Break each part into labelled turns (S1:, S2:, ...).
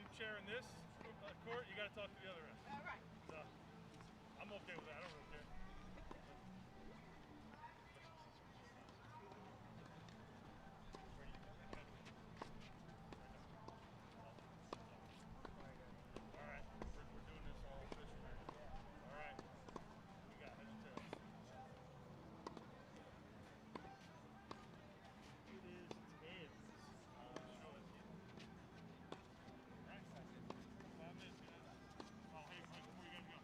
S1: I'm chairing this court, you got to talk to the other end.
S2: All right.
S1: So, I'm okay with that. I don't really care. All right, we're doing this all official here. All right, we got head and tails.
S3: It is tails.
S1: Show us here. All right, 5 minutes, guys. Oh, hey, before you guys go.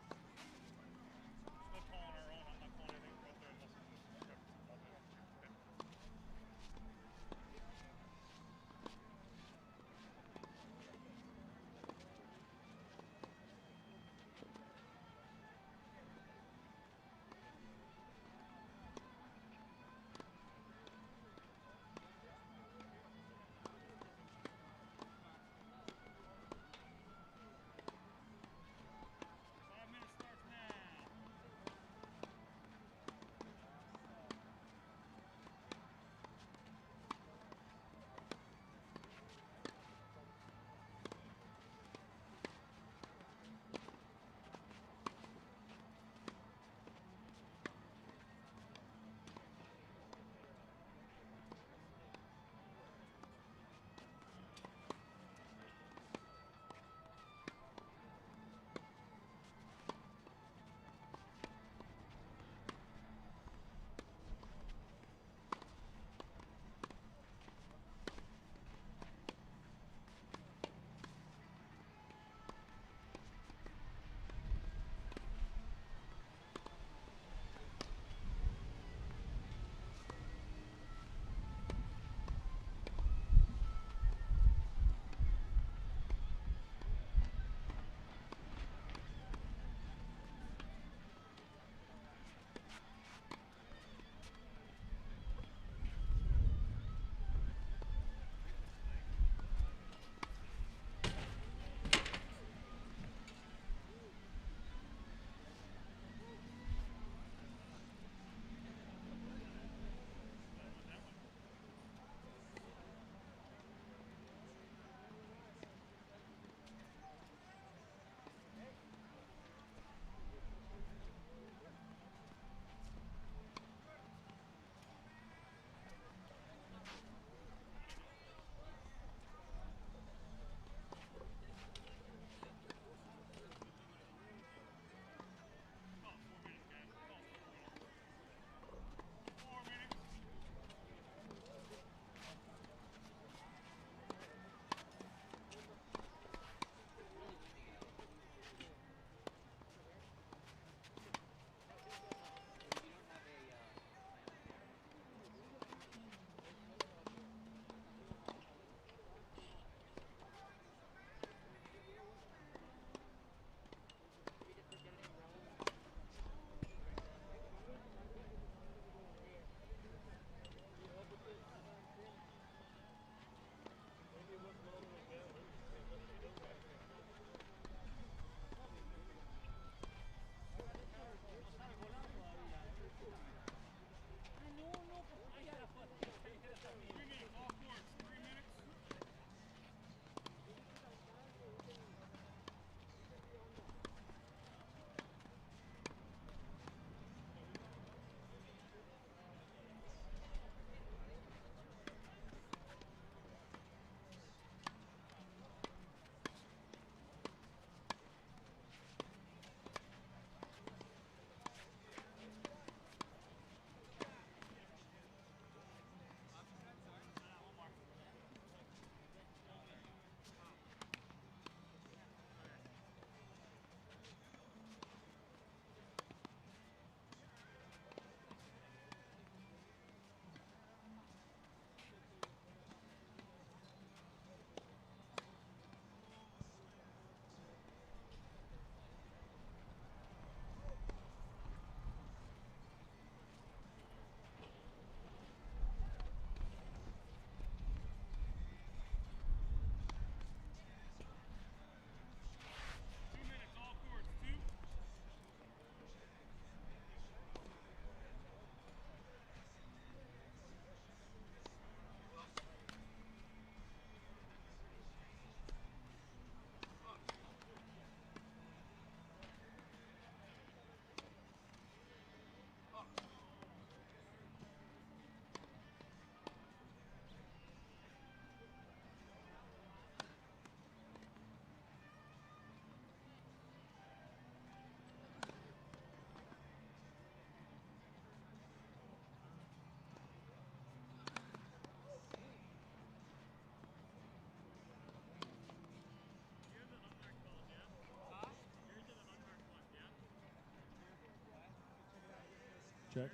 S2: Check.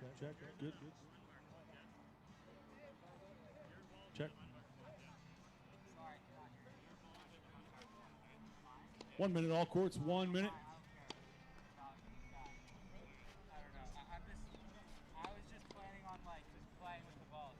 S2: Good. Check. 1 minute, all courts, 1 minute.
S3: I was just planning on like just playing with the ball.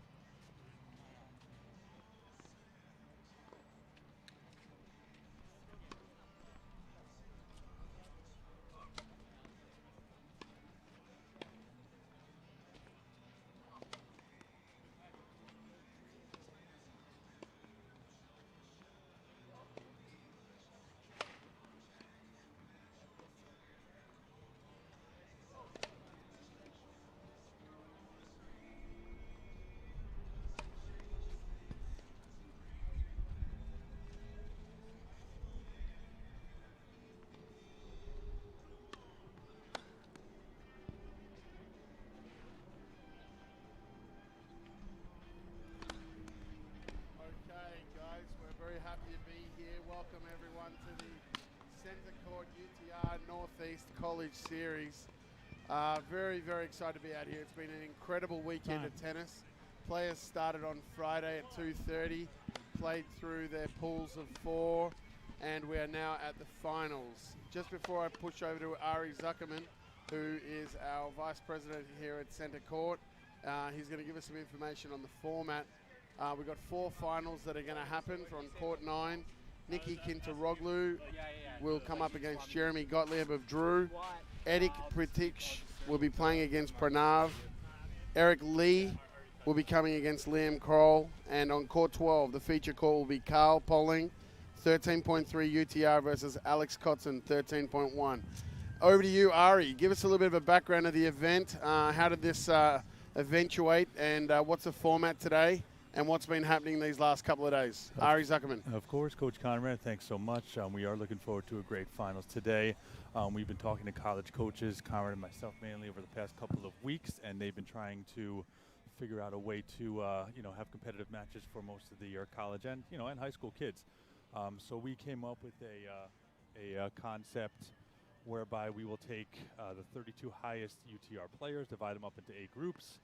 S4: Okay, guys, we're very happy to be here. Welcome everyone to the Centercourt UTR Northeast College Series. Very, very excited to be out here. It's been an incredible weekend of tennis. Players started on Friday at 2:30, played through their pools of 4, and we are now at the finals. Just before I push over to Ari Zuckerman, who is our Vice President here at Centercourt, he's going to give us some information on the format. We've got 4 finals that are going to happen from Court 9. Nikki Kintaroglu will come up against Jeremy Gottlieb of Drew. Edik Pritich will be playing against Pranav. Eric Lee will be coming against Liam Kroll. And on Court 12, the feature court will be Karl Poling, 13.3 UTR versus Alex Kotzen, 13.1. Over to you, Ari. Give us a little bit of a background of the event. How did this eventuate, and what's the format today? And what's been happening these last couple of days? Ari Zuckerman.
S5: Of course, Coach Conrad, thanks so much. We are looking forward to a great finals today. We've been talking to college coaches, Conrad and myself mainly, over the past couple of weeks, and they've been trying to figure out a way to have competitive matches for most of the college and and high school kids. So we came up with a concept whereby we will take the 32 highest UTR players, divide them up into 8 groups,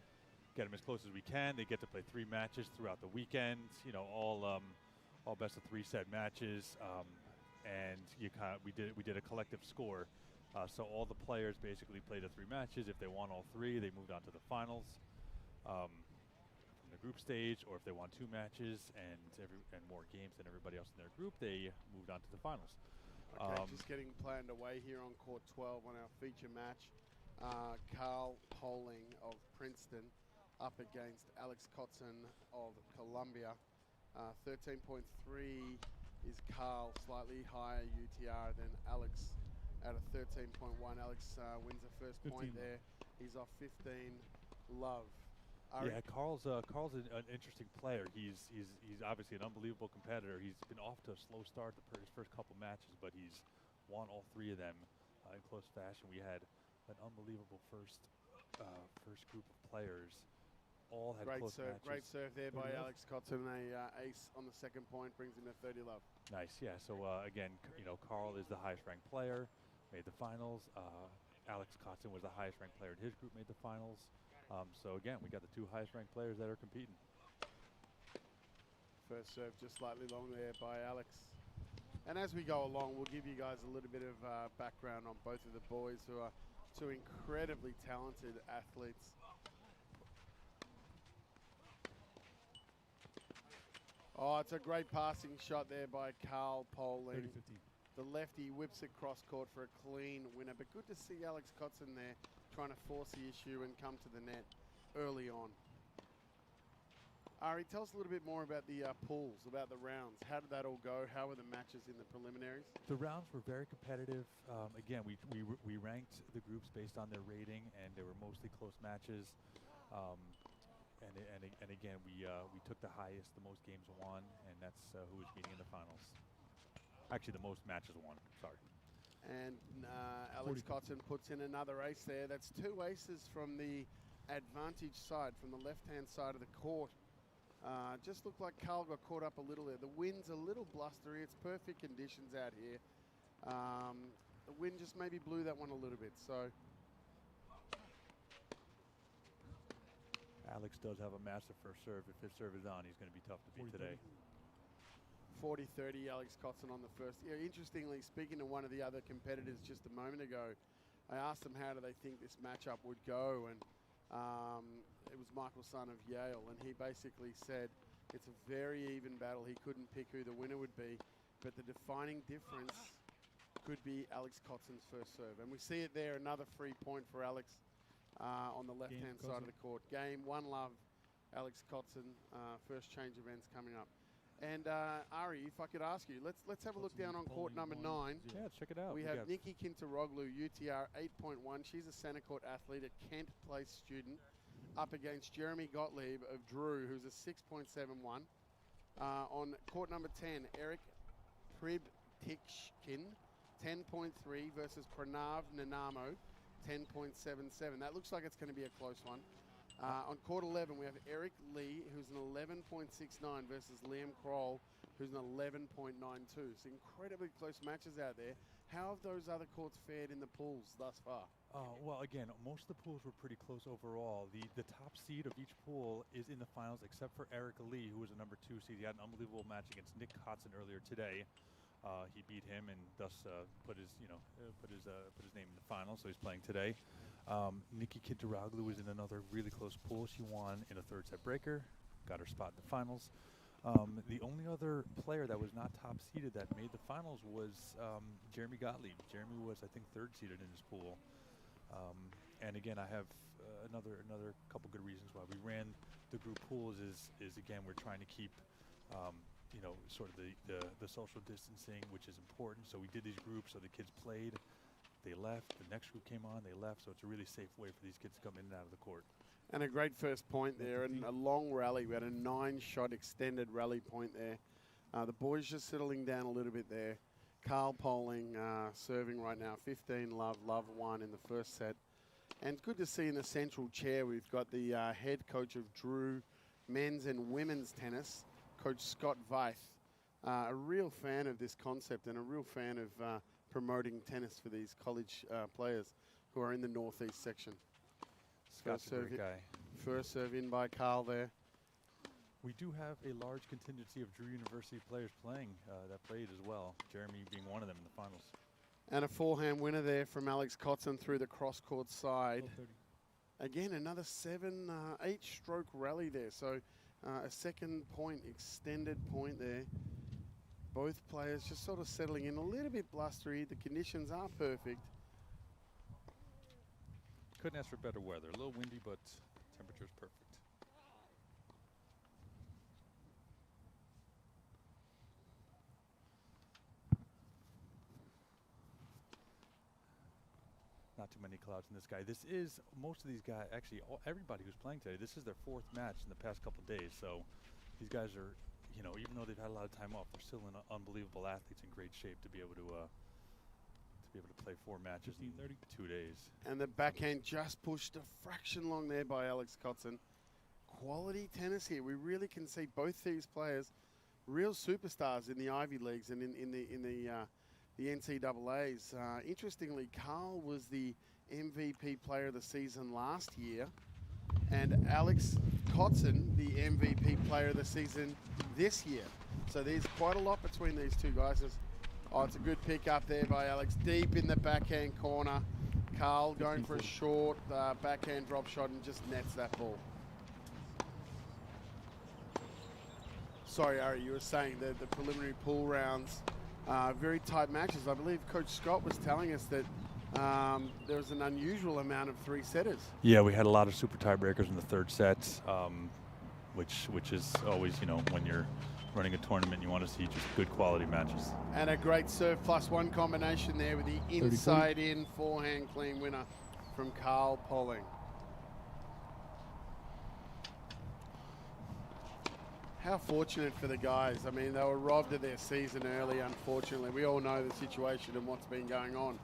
S5: get them as close as we can. They get to play 3 matches throughout the weekend. All best of 3 set matches, and we did a collective score. So all the players basically played the 3 matches. If they won all 3, they moved on to the finals from the group stage, or if they won 2 matches and more games than everybody else in their group, they moved on to the finals.
S4: Okay, just getting planned away here on Court 12 on our feature match. Karl Poling of Princeton up against Alex Kotzen of Columbia. 13.3 is Karl, slightly higher UTR than Alex at a 13.1. Alex wins the first point there. He's off 15 love. Ari?
S5: Yeah, Karl's an interesting player. He's obviously an unbelievable competitor. He's been off to a slow start his first couple matches, but he's won all 3 of them in close fashion. We had an unbelievable first group of players. All had close matches.
S4: Great serve there by Alex Kotzen. A ace on the second point brings him to 30 love.
S5: Nice, yeah. So again, Karl is the highest ranked player, made the finals. Alex Kotzen was the highest ranked player in his group, made the finals. So again, we got the 2 highest ranked players that are competing.
S4: First serve just slightly long there by Alex. And as we go along, we'll give you guys a little bit of background on both of the boys, who are 2 incredibly talented athletes. Oh, it's a great passing shot there by Karl Poling.
S2: 30-15.
S4: The lefty whips it cross court for a clean winner, but good to see Alex Kotzen there trying to force the issue and come to the net early on. Ari, tell us a little bit more about the pools, about the rounds. How did that all go? How were the matches in the preliminaries?
S5: The rounds were very competitive. Again, we ranked the groups based on their rating, and they were mostly close matches. And again, we took the highest, the most games won, and that's who was meeting in the finals. Actually, the most matches won. Sorry.
S4: And Alex Kotzen puts in another ace there. That's 2 aces from the advantage side, from the left-hand side of the court. Just looked like Karl got caught up a little there. The wind's a little blustery. It's perfect conditions out here. The wind just maybe blew that one a little bit. So
S5: Alex does have a massive first serve. If his serve is on, he's going to be tough to beat today.
S4: 40-30, Alex Kotzen on the first. Yeah, interestingly, speaking to one of the other competitors just a moment ago, I asked them how do they think this matchup would go, and it was Michael Son of Yale, and he basically said it's a very even battle. He couldn't pick who the winner would be, but the defining difference could be Alex Kotzen's first serve. And we see it there, another free point for Alex on the left-hand side of the court. Game, 1 love, Alex Kotzen, first change of ends coming up. And Ari, if I could ask you, let's have a look down on court number 9.
S5: Yeah, check it out.
S4: We have Nikki Kintaroglu, UTR 8.1. She's a Centercourt athlete, a Kent Place student, up against Jeremy Gottlieb of Drew, who's a 6.71. On court number 10, Eric Pribtichkin, 10.3 versus Pranav Nanamo, 10.77. That looks like it's going to be a close one. On court 11, we have Eric Lee, who's an 11.69 versus Liam Kroll, who's an 11.92. So incredibly close matches out there. How have those other courts fared in the pools thus far?
S5: Well, again, most of the pools were pretty close overall. The top seed of each pool is in the finals, except for Eric Lee, who was a number 2 seed. He had an unbelievable match against Nick Kotzen earlier today. He beat him and thus put his name in the final. So he's playing today. Nikki Kintaroglu was in another really close pool. She won in a 3rd set breaker, got her spot in the finals. The only other player that was not top seeded that made the finals was Jeremy Gottlieb. Jeremy was, I think, 3rd seeded in his pool. And again, I have another couple good reasons why we ran the group pools. Is again, we're trying to keep sort of the social distancing, which is important. So we did these groups, so the kids played. They left, the next group came on, they left, so it's a really safe way for these kids to come in and out of the court.
S4: And a great first point there, and a long rally. We had a 9-shot extended rally point there. The boys just settling down a little bit there. Karl Poling serving right now, 15 love 1 in the first set. And good to see in the central chair, we've got the head coach of Drew men's and women's tennis, Coach Scott Veith. A real fan of this concept and a real fan of promoting tennis for these college players who are in the northeast section.
S5: Scott's a great guy.
S4: First serve in by Karl there.
S5: We do have a large contingency of Drew University players playing that played as well, Jeremy being one of them in the finals.
S4: And a forehand winner there from Alex Kotzen through the cross-court side. Again, another 8-stroke rally there. So a second point, extended point there. Both players just sort of settling in a little bit blustery. The conditions are perfect.
S5: Couldn't ask for better weather. A little windy, but temperature's perfect. Not too many clouds in the sky. This is, most of these guys, actually everybody who's playing today, this is their 4th match in the past couple days. So these guys are, even though they've had a lot of time off, they're still unbelievable athletes in great shape to be able to play 4 matches in 2 days.
S4: And the backhand just pushed a fraction long there by Alex Kotzen. Quality tennis here. We really can see both these players, real superstars in the Ivy Leagues and in the NCAAs. Interestingly, Karl was the MVP player of the season last year, and Alex Kotzen, the MVP player of the season this year. So there's quite a lot between these two guys. It's a good pick up there by Alex, deep in the backhand corner. Karl going for a short backhand drop shot and just nets that ball. Sorry, Ari, you were saying that the preliminary pool rounds, very tight matches. I believe Coach Scott was telling us that there was an unusual amount of 3-setters.
S5: Yeah, we had a lot of super tiebreakers in the 3rd set, which is always, when you're running a tournament, you want to see just good quality matches.
S4: And a great serve +1 combination there with the inside-in forehand clean winner from Karl Poling. How fortunate for the guys. I mean, they were robbed of their season early, unfortunately. We all know the situation and what's been going on.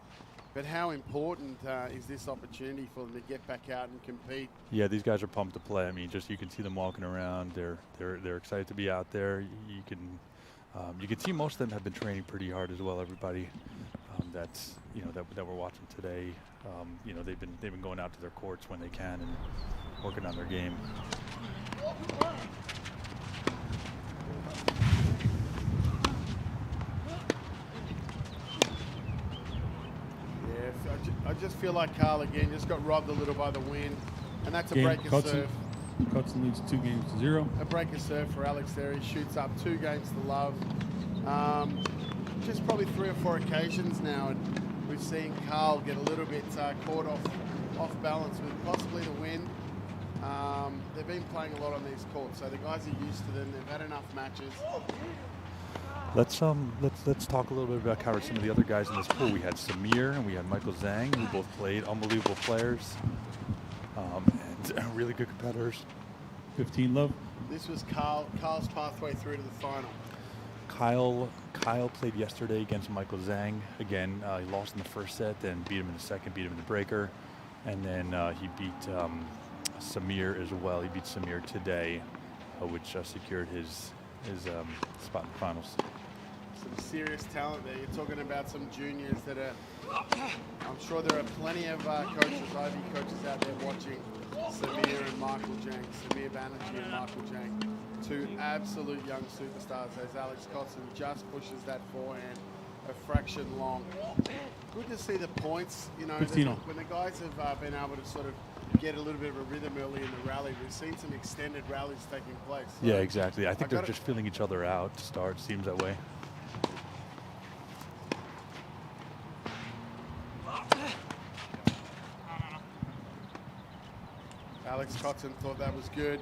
S4: But how important is this opportunity for them to get back out and compete?
S5: Yeah, these guys are pumped to play. I mean, just you can see them walking around. They're excited to be out there. You can see most of them have been training pretty hard as well. Everybody, that's that we're watching today. They've been going out to their courts when they can and working on their game.
S4: I just feel like Karl again just got robbed a little by the wind, and that's a
S2: Game,
S4: breaker serve.
S2: Cutson leads 2-0.
S4: A breaker serve for Alex there. He shoots up 2 games to love. Just probably 3 or 4 occasions now, and we've seen Karl get a little bit caught off balance with possibly the wind. They've been playing a lot on these courts, so the guys are used to them. They've had enough matches.
S5: Let's talk a little bit about cover some of the other guys in this pool. We had Samir and we had Michael Zhang, who both played, unbelievable players, and really good competitors.
S2: 15 love.
S4: This was Karl's pathway through to the final.
S5: Kyle played yesterday against Michael Zhang. Again, he lost in the first set, then beat him in the second, beat him in the breaker, and then he beat Samir as well. He beat Samir today, which secured his spot in the finals.
S4: Some serious talent there. You're talking about some juniors that are, I'm sure there are plenty of coaches, Ivy coaches out there watching Samir and Michael Zhang, Samir Banerjee and Michael Zhang. 2 absolute young superstars as Alex Kotzen just pushes that forehand a fraction long. Good to see the points, when the guys have been able to sort of get a little bit of a rhythm early in the rally. We've seen some extended rallies taking place. So
S5: yeah, exactly. I think they're just feeling each other out to start. Seems that way.
S4: Alex Kotzen thought that was good.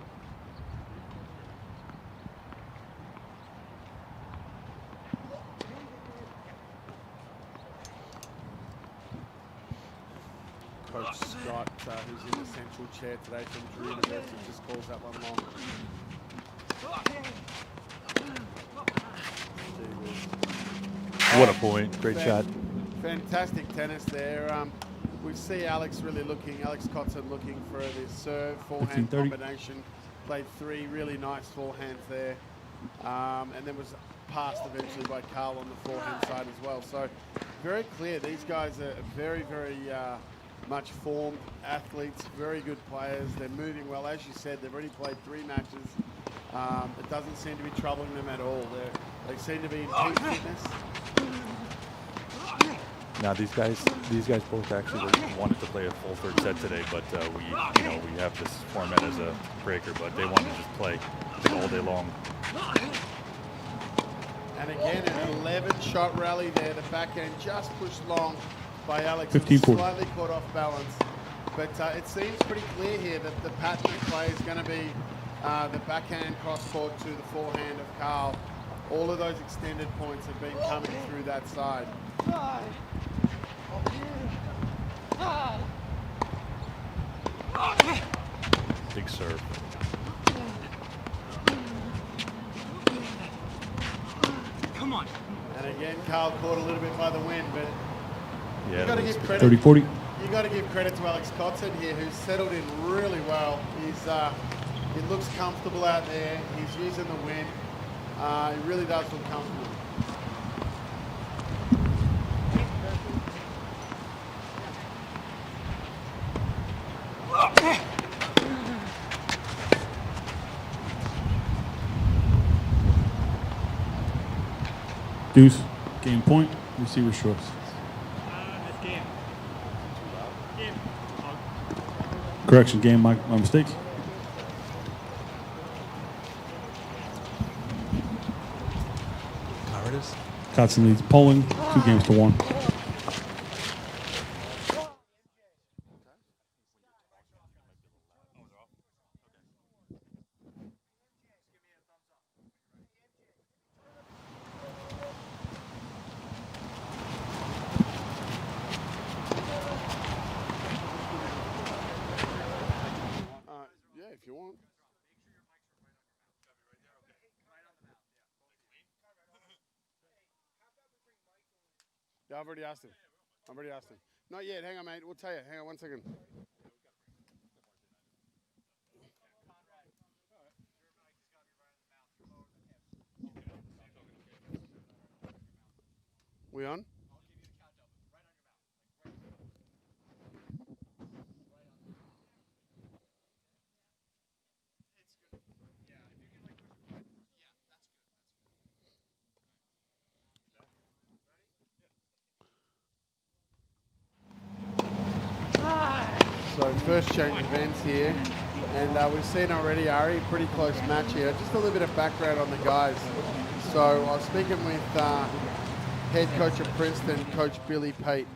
S4: Coach Scott, who's in the central chair today from Drew University, just calls that one long.
S5: What a point. Great shot.
S4: Fantastic tennis there. We see Alex Kotzen looking for this serve, forehand combination. Played 3 really nice forehands there. And then was passed eventually by Karl on the forehand side as well. So very clear, these guys are very, very much formed athletes, very good players. They're moving well. As you said, they've already played 3 matches. It doesn't seem to be troubling them at all. They seem to be in peak fitness.
S5: Now these guys both actually wanted to play a full 3rd set today, but we have this format as a breaker, but they wanted to just play all day long.
S4: And again, an 11-shot rally there. The backhand just pushed long by Alex.
S2: 15
S4: slightly caught off balance, but it seems pretty clear here that the pattern of play is going to be the backhand cross court to the forehand of Karl. All of those extended points have been coming through that side.
S5: Big serve.
S3: Come on.
S4: And again, Karl caught a little bit by the wind, but
S5: Yeah,
S4: you got to give credit.
S2: 30-40.
S4: You got to give credit to Alex Kotzen here, who's settled in really well. He looks comfortable out there. He's using the wind. He really does look comfortable.
S2: Deuce. Game point. Receiver strokes.
S1: That's game. Game.
S2: Correction. Game. My mistake.
S5: Cowardice.
S2: Cotson leads Poland 2-1.
S4: Yeah, if you want. Yeah, I've already asked him. Not yet. Hang on, mate. We'll tell you. Hang on 1 second. We on? So first change of ends here. And we've seen already, Ari, pretty close match here. Just a little bit of background on the guys. So I was speaking with head coach of Princeton, Coach Billy Pate,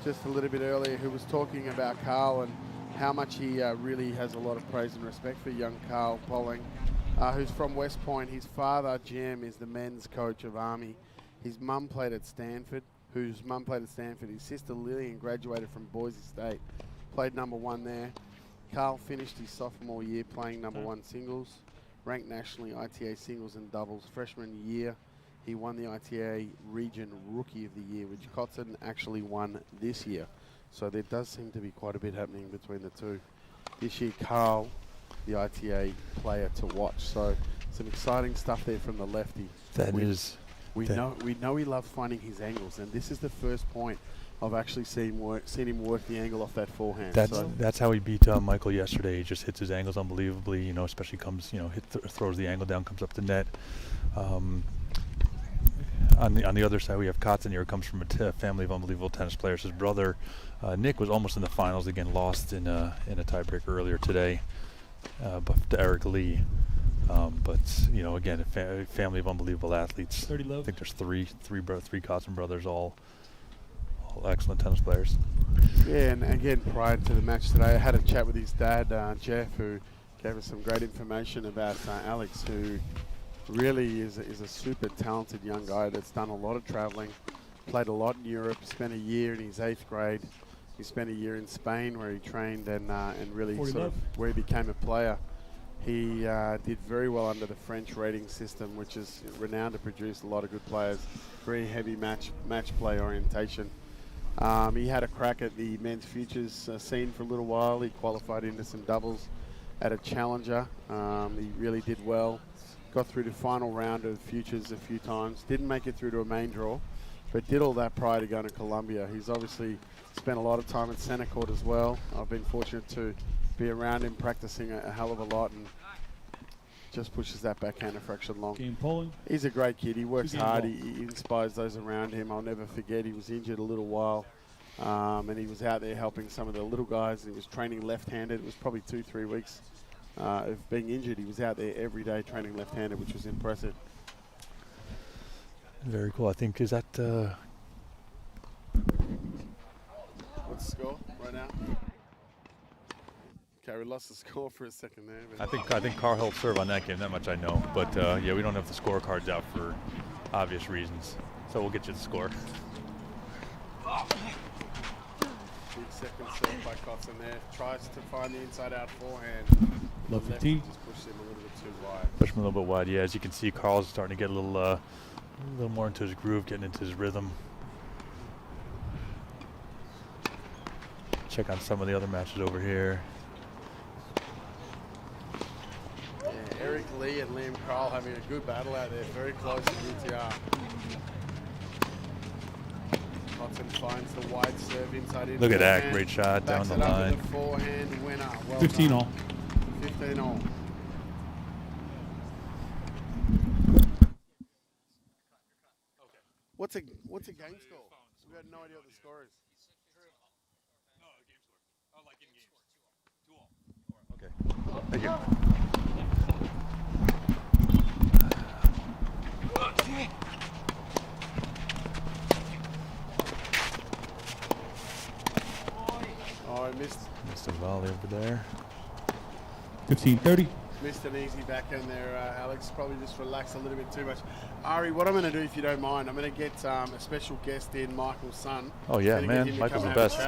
S4: just a little bit earlier, who was talking about Karl and how much he really has a lot of praise and respect for young Karl Polling, who's from West Point. His father, Jim, is the men's coach of Army. His mum played at Stanford, His sister, Lillian, graduated from Boise State, played #1 there. Karl finished his sophomore year playing #1 singles, ranked nationally ITA singles and doubles. Freshman year, he won the ITA Region Rookie of the Year, which Kotzen actually won this year. So there does seem to be quite a bit happening between the two. This year, Karl, the ITA player to watch. So some exciting stuff there from the lefty. We know he loves finding his angles, and this is the first point I've actually seen him work the angle off that forehand.
S5: That's how he beat Michael yesterday. He just hits his angles unbelievably. Especially comes throws the angle down, comes up the net. On the other side, we have Kotzen here. Comes from a family of unbelievable tennis players. His brother Nick was almost in the finals again, lost in a tiebreaker earlier today, but to Eric Lee. But again, a family of unbelievable athletes.
S2: 30 love.
S5: I think there's three Kotzen brothers, all excellent tennis players.
S4: Yeah, and again, prior to the match today, I had a chat with his dad, Jeff, who gave us some great information about Alex, who really is a super talented young guy that's done a lot of traveling, played a lot in Europe, spent a year in his 8th grade. He spent a year in Spain where he trained and really sort of where he became a player. He did very well under the French rating system, which is renowned to produce a lot of good players. Very heavy match play orientation. He had a crack at the men's futures scene for a little while. He qualified into some doubles at a challenger. He really did well. Got through the final round of futures a few times. Didn't make it through to a main draw, but did all that prior to going to Columbia. He's obviously spent a lot of time at Centercourt as well. I've been fortunate to be around him practicing a hell of a lot, and just pushes that backhander fraction long.
S2: Game polling.
S4: He's a great kid. He works hard. He inspires those around him. I'll never forget, he was injured a little while, and he was out there helping some of the little guys. He was training left-handed. It was probably 2-3 weeks of being injured. He was out there every day training left-handed, which was impressive.
S5: Very cool. I think, is that...
S4: What's the score right now? Okay, we lost the score for a second there.
S5: I think Karl helped serve on that game. That much I know. But yeah, we don't have the scorecards out for obvious reasons. So we'll get you the score.
S4: Big second serve by Kotzen there. Tries to find the inside-out forehand.
S2: Love 15.
S4: Just pushed him a little bit too wide.
S5: Push him a little bit wide. Yeah, as you can see, Karl's starting to get a little more into his groove, getting into his rhythm. Check on some of the other matches over here.
S4: Eric Lee and Liam Karl having a good battle out there, very close to UTR. Kotzen finds the wide serve inside in.
S5: Look at that, great shot down the line.
S4: The forehand winner. Well
S2: 15
S4: done.
S2: all.
S4: 15 all. What's a game score? We have no idea what the score is.
S5: Okay. Thank you.
S4: Oh, I missed
S5: A volley over there.
S2: 15-30.
S4: Missed an easy backhand there, Alex. Probably just relaxed a little bit too much. Ari, what I'm going to do, if you don't mind, I'm going to get a special guest in, Michael's son.
S5: Oh yeah, man, Michael's the best.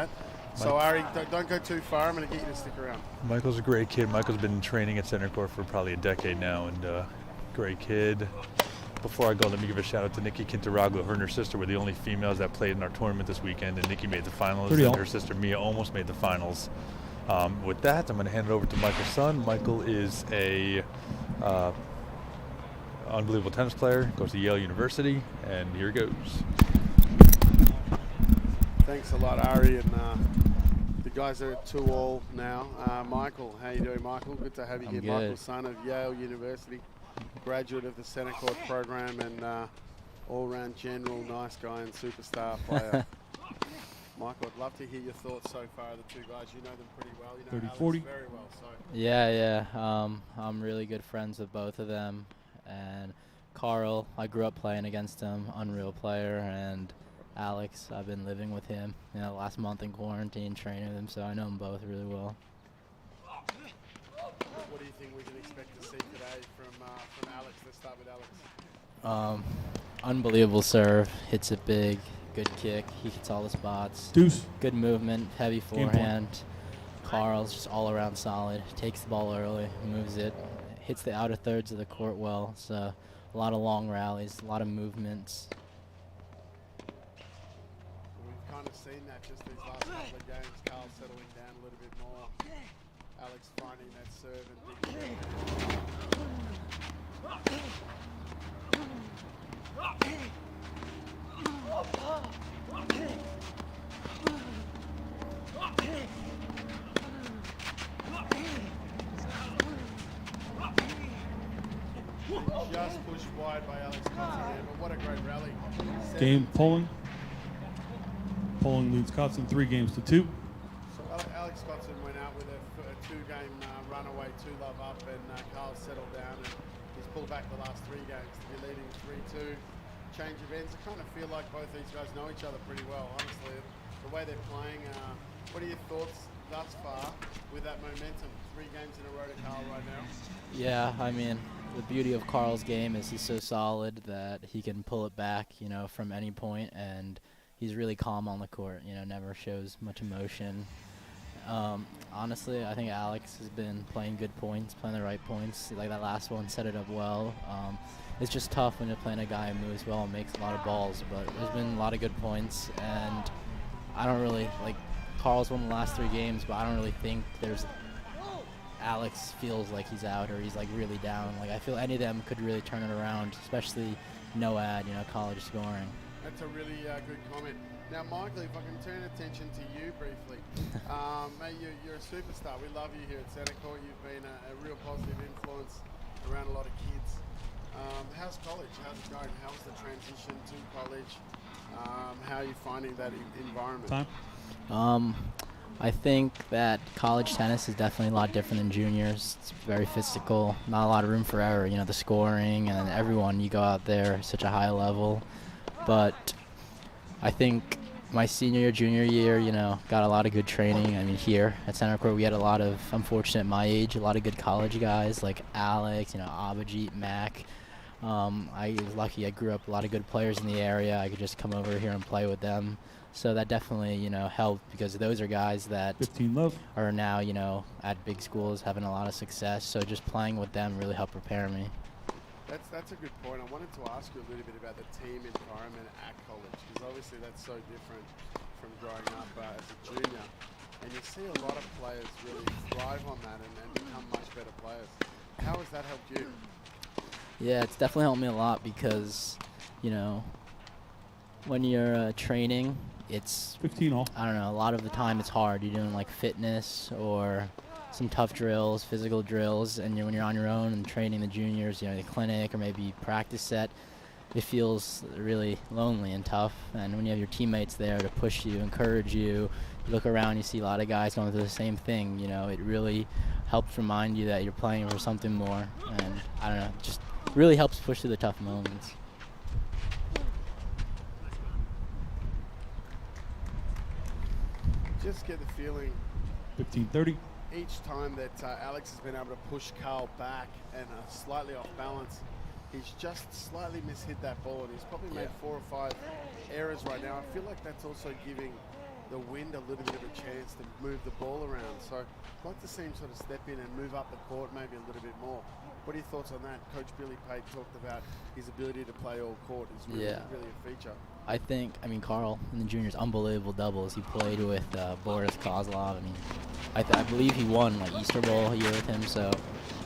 S4: So Ari, don't go too far. I'm going to get you to stick around.
S5: Michael's a great kid. Michael's been training at Centercourt for probably a decade now, and great kid. Before I go, let me give a shout out to Nikki Quintaragua. Her and her sister were the only females that played in our tournament this weekend, and Nikki made the finals, and her sister Mia almost made the finals. With that, I'm going to hand it over to Michael's son. Michael is a unbelievable tennis player, goes to Yale University, and here goes.
S4: Thanks a lot, Ari, and the guys are at 2-all now. Michael, how you doing, Michael? Good to have you here.
S6: Good.
S4: Michael's son of Yale University, graduate of the Centercourt program, and all-round general, nice guy and superstar player. Michael, I'd love to hear your thoughts so far. The two guys, you know them pretty well. You know
S2: 30-40.
S4: Alex very well. So
S3: Yeah. I'm really good friends with both of them. And Karl, I grew up playing against him, unreal player. And Alex, I've been living with him, the last month in quarantine, training with him, so I know them both really well.
S4: what do you think we can expect to see today from Alex? Let's start with Alex.
S3: Unbelievable serve, hits it big, good kick, he hits all the spots.
S2: Deuce.
S3: Good movement, heavy
S2: Game point.
S3: forehand. Karl's just all around solid, takes the ball early, moves it, hits the outer thirds of the court well, so a lot of long rallies, a lot of movements.
S4: We've kind of seen that just these last couple of games. Karl settling down a little bit more. Alex finding that serve and big kick. Just pushed wide by Alex Kotzen there, but what a great rally.
S2: Game polling. Polling leads Kotzen 3 games to 2.
S4: So Alex Kotzen went out with a two-game runaway, 2-love up, and Karl settled down, and he's pulled back the last 3 games to be leading 3-2. Change of ends. I kind of feel like both these guys know each other pretty well, honestly. The way they're playing, what are your thoughts thus far with that momentum? 3 games in a row to Karl right now.
S3: Yeah, I mean, the beauty of Karl's game is he's so solid that he can pull it back, from any point, and he's really calm on the court, never shows much emotion. Honestly, I think Alex has been playing good points, playing the right points. Like that last one, set it up well. It's just tough when you're playing a guy who moves well and makes a lot of balls, but there's been a lot of good points, and I don't really, Karl's won the last 3 games, but I don't really think Alex feels like he's out or he's really down. I feel any of them could really turn it around, especially Noad, college scoring.
S4: That's a really good comment. Now, Michael, if I can turn attention to you briefly. Mate, you're a superstar. We love you here at Centercourt. You've been a real positive influence around a lot of kids. How's college? How's it going? How's the transition to college? How are you finding that environment?
S2: Time.
S3: I think that college tennis is definitely a lot different than juniors. It's very physical, not a lot of room for error. The scoring and everyone, you go out there such a high level. But I think my senior year, junior year, got a lot of good training. I mean, here at Centercourt, we had a lot of, unfortunate my age, a lot of good college guys like Alex, Abhijit, Mac. I was lucky. I grew up a lot of good players in the area. I could just come over here and play with them. So that definitely, helped because those are guys that
S2: 15 love.
S3: are now, at big schools having a lot of success. So just playing with them really helped prepare me.
S4: That's a good point. I wanted to ask you a little bit about the team environment at college, because obviously that's so different from growing up as a junior. And you see a lot of players really thrive on that and become much better players. How has that helped you?
S3: Yeah, it's definitely helped me a lot because, when you're training, it's
S2: 15 all.
S3: I don't know, a lot of the time it's hard. You're doing fitness or some tough drills, physical drills, and when you're on your own and training the juniors, the clinic or maybe practice set, it feels really lonely and tough. And when you have your teammates there to push you, encourage you, you look around, you see a lot of guys going through the same thing, it really helps remind you that you're playing for something more. And I don't know, just really helps push through the tough moments.
S4: Just get the feeling
S2: 15-30.
S4: each time that Alex has been able to push Karl back and slightly off balance, he's just slightly mishit that ball, and he's probably made 4 or 5 errors right now. I feel like that's also giving the wind a little bit of a chance to move the ball around. So I'd like to see him sort of step in and move up the court maybe a little bit more. What are your thoughts on that? Coach Billy Pate talked about his ability to play all court is really a feature.
S3: I think, Karl in the juniors, unbelievable doubles. He played with Boris Kozlov. I believe he won Easter Bowl a year with him, so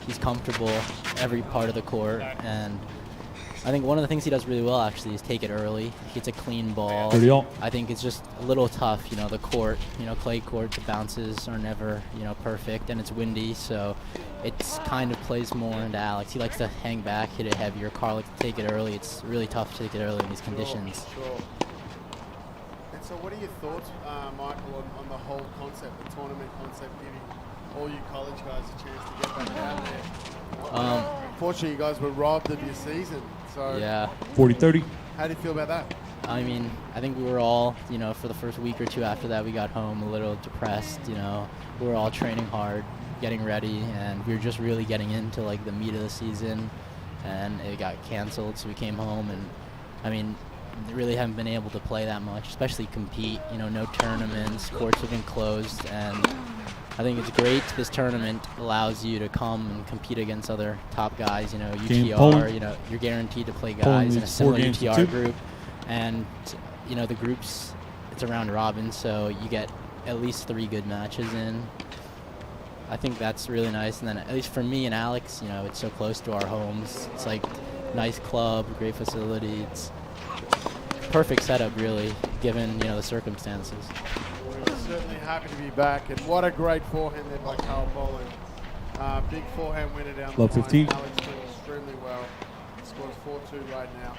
S3: he's comfortable every part of the court. And I think one of the things he does really well actually is take it early. He gets a clean ball.
S2: 30 all.
S3: I think it's just a little tough, the court, clay court, the bounces are never, perfect, and it's windy, so it's kind of plays more into Alex. He likes to hang back, hit it heavier. Karl likes to take it early. It's really tough to take it early in these conditions.
S4: Sure. So what are your thoughts, Michael, on the whole concept, the tournament concept, giving all you college guys a chance to get back out there? Unfortunately, you guys were robbed of your season. So
S3: Yeah.
S2: 40-30.
S4: how do you feel about that?
S3: I mean, I think we were all, for the first week or two after that, we got home a little depressed, We were all training hard, getting ready, and we were just really getting into, like, the meat of the season, and it got canceled, so we came home, and, I mean, really haven't been able to play that much, especially compete, no tournaments, courts have been closed, and I think it's great this tournament allows you to come and compete against other top guys, UTR,
S2: Poland.
S3: you're guaranteed to play
S2: Poland
S3: guys in a
S2: leads 4
S3: similar
S2: games to
S3: UTR
S2: 2.
S3: group, and, the groups, it's a round robin, so you get at least 3 good matches in. I think that's really nice, and then at least for me and Alex, it's so close to our homes. It's like nice club, great facility. It's perfect setup, really, given the circumstances.
S4: We're certainly happy to be back, and what a great forehand there by Karl Bowling. Big forehand winner down
S2: Love
S4: the line.
S2: 15.
S4: Alex doing extremely well. Scores 4-2 right now.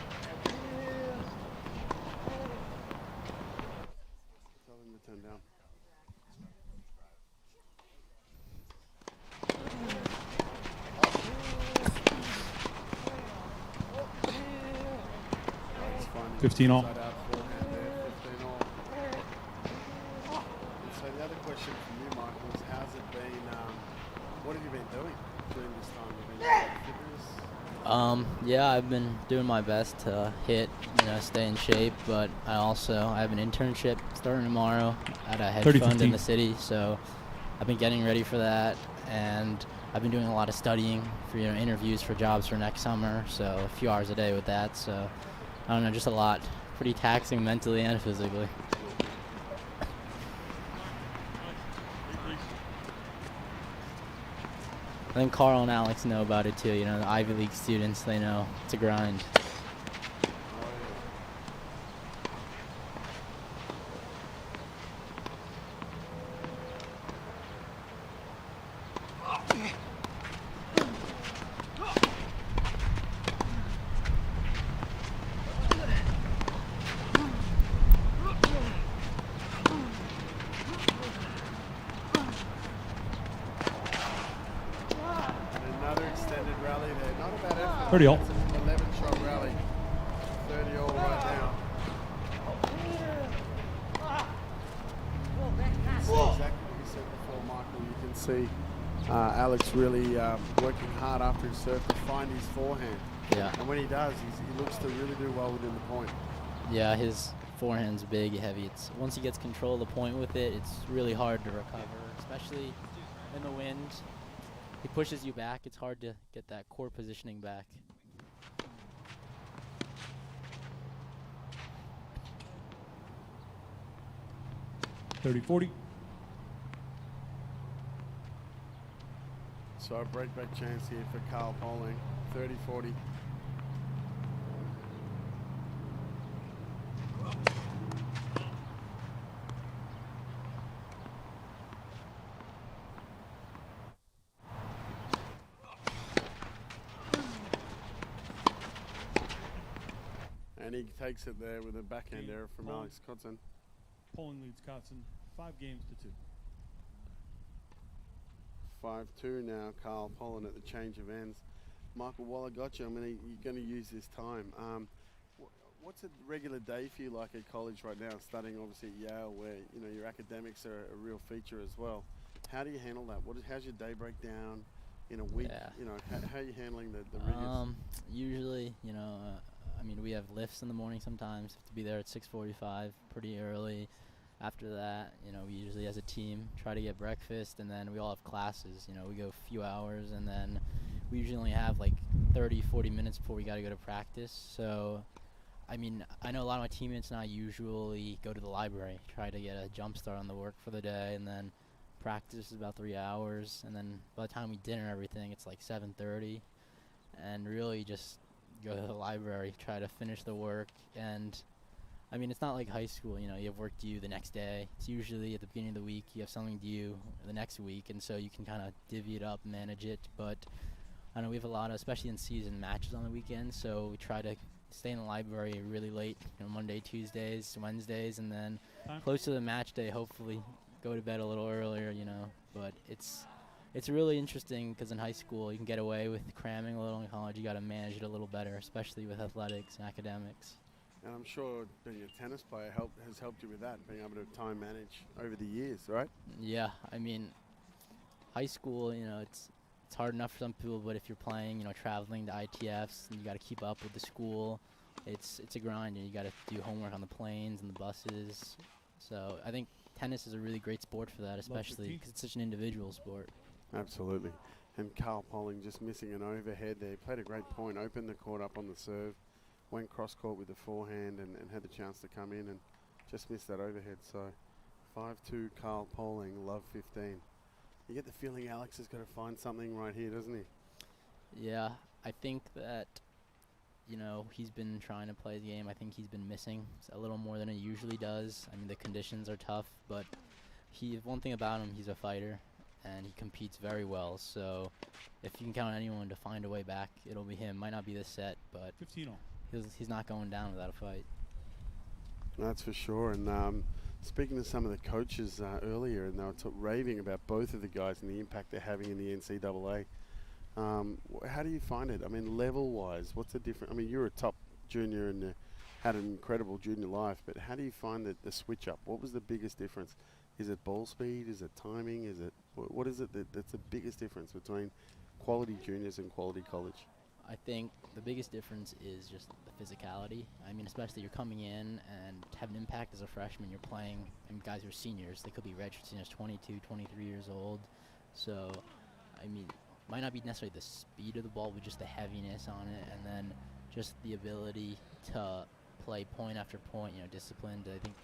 S4: Tell him to turn down. Alex finding
S2: 15 all.
S4: inside out forehand there, 15 all. And so the other question for you, Michael, is how's it been, what have you been doing during this time? Have you been doing fitness?
S3: Yeah, I've been doing my best to hit, stay in shape, but I have an internship starting tomorrow at a hedge
S2: 30,
S3: fund
S2: 15.
S3: in the city, so I've been getting ready for that, and I've been doing a lot of studying for, interviews for jobs for next summer, so a few hours a day with that, so I don't know, just a lot. Pretty taxing mentally and physically. I think Karl and Alex know about it too, the Ivy League students, they know it's a grind.
S4: Another extended rally there. Not a bad effort.
S2: 30 all.
S4: It's an 11-shot rally. 30 all right now. See exactly what you said before, Michael. You can see Alex really working hard after his serve to find his forehand.
S3: Yeah.
S4: And when he does, he looks to really do well within the point.
S3: Yeah, his forehand's big, heavy. It's once he gets control of the point with it, it's really hard to recover, especially in the wind. He pushes you back. It's hard to get that core positioning back.
S2: $30-40.
S4: So a breakback chance here for Karl Bowling. 30-40. And he takes it there with a backhand error from Alex Kotzen.
S2: Poland leads Kotzen 5 games to 2.
S4: 5-2 now, Karl Poland at the change of ends. Michael, while I got you, you're going to use this time. What's a regular day for you like at college right now, studying obviously at Yale, where your academics are a real feature as well? How do you handle that? How's your day break down in a week?
S3: Yeah.
S4: How are you handling the rigors?
S3: Usually, we have lifts in the morning sometimes. Have to be there at 6:45, pretty early. After that, we usually as a team try to get breakfast, and then we all have classes. We go a few hours, and then we usually only have like 30-40 minutes before we got to go to practice. So, I know a lot of my teammates and I usually go to the library, try to get a jump start on the work for the day, and then practice is about 3 hours, and then by the time we dinner and everything, it's like 7:30, and really just go to the library, try to finish the work, and it's not like high school, you have work due the next day. It's usually at the beginning of the week, you have something due the next week, and so you can kind of divvy it up, manage it, but I know we have a lot of, especially in season, matches on the weekend, so we try to stay in the library really late, Monday, Tuesdays, Wednesdays, and then
S2: Time.
S3: close to the match day, hopefully go to bed a little earlier, But it's really interesting because in high school you can get away with cramming a little. In college you got to manage it a little better, especially with athletics and academics.
S4: And I'm sure being a tennis player has helped you with that, being able to time manage over the years, right?
S3: Yeah, I mean, high school, it's hard enough for some people, but if you're playing, traveling to ITFs, and you got to keep up with the school, it's a grind, and you got to do homework on the planes and the buses. So I think tennis is a really great sport for that, especially because it's such an individual sport.
S4: Absolutely. And Karl Poling just missing an overhead there. He played a great point, opened the court up on the serve, went cross-court with the forehand and had the chance to come in and just missed that overhead. So 5-2 Karl Poling, love 15. You get the feeling Alex has got to find something right here, doesn't he?
S3: Yeah, I think that, he's been trying to play the game. I think he's been missing a little more than he usually does. I mean, the conditions are tough, but one thing about him, he's a fighter, and he competes very well. So if you can count on anyone to find a way back, it'll be him. Might not be this set, but
S2: 15-0.
S3: he's not going down without a fight.
S4: That's for sure. And speaking to some of the coaches earlier, and they were raving about both of the guys and the impact they're having in the NCAA. How do you find it? I mean, level-wise, what's the difference? I mean, you're a top junior and had an incredible junior life, but how do you find the switch up? What was the biggest difference? Is it ball speed? Is it timing? What is it that's the biggest difference between quality juniors and quality college?
S3: I think the biggest difference is just the physicality. I mean, especially you're coming in and have an impact as a freshman. You're playing, guys who are seniors. They could be redshirt seniors, 22, 23 years old. So, I mean, might not be necessarily the speed of the ball, but just the heaviness on it, and then just the ability to play point after point, disciplined. I think,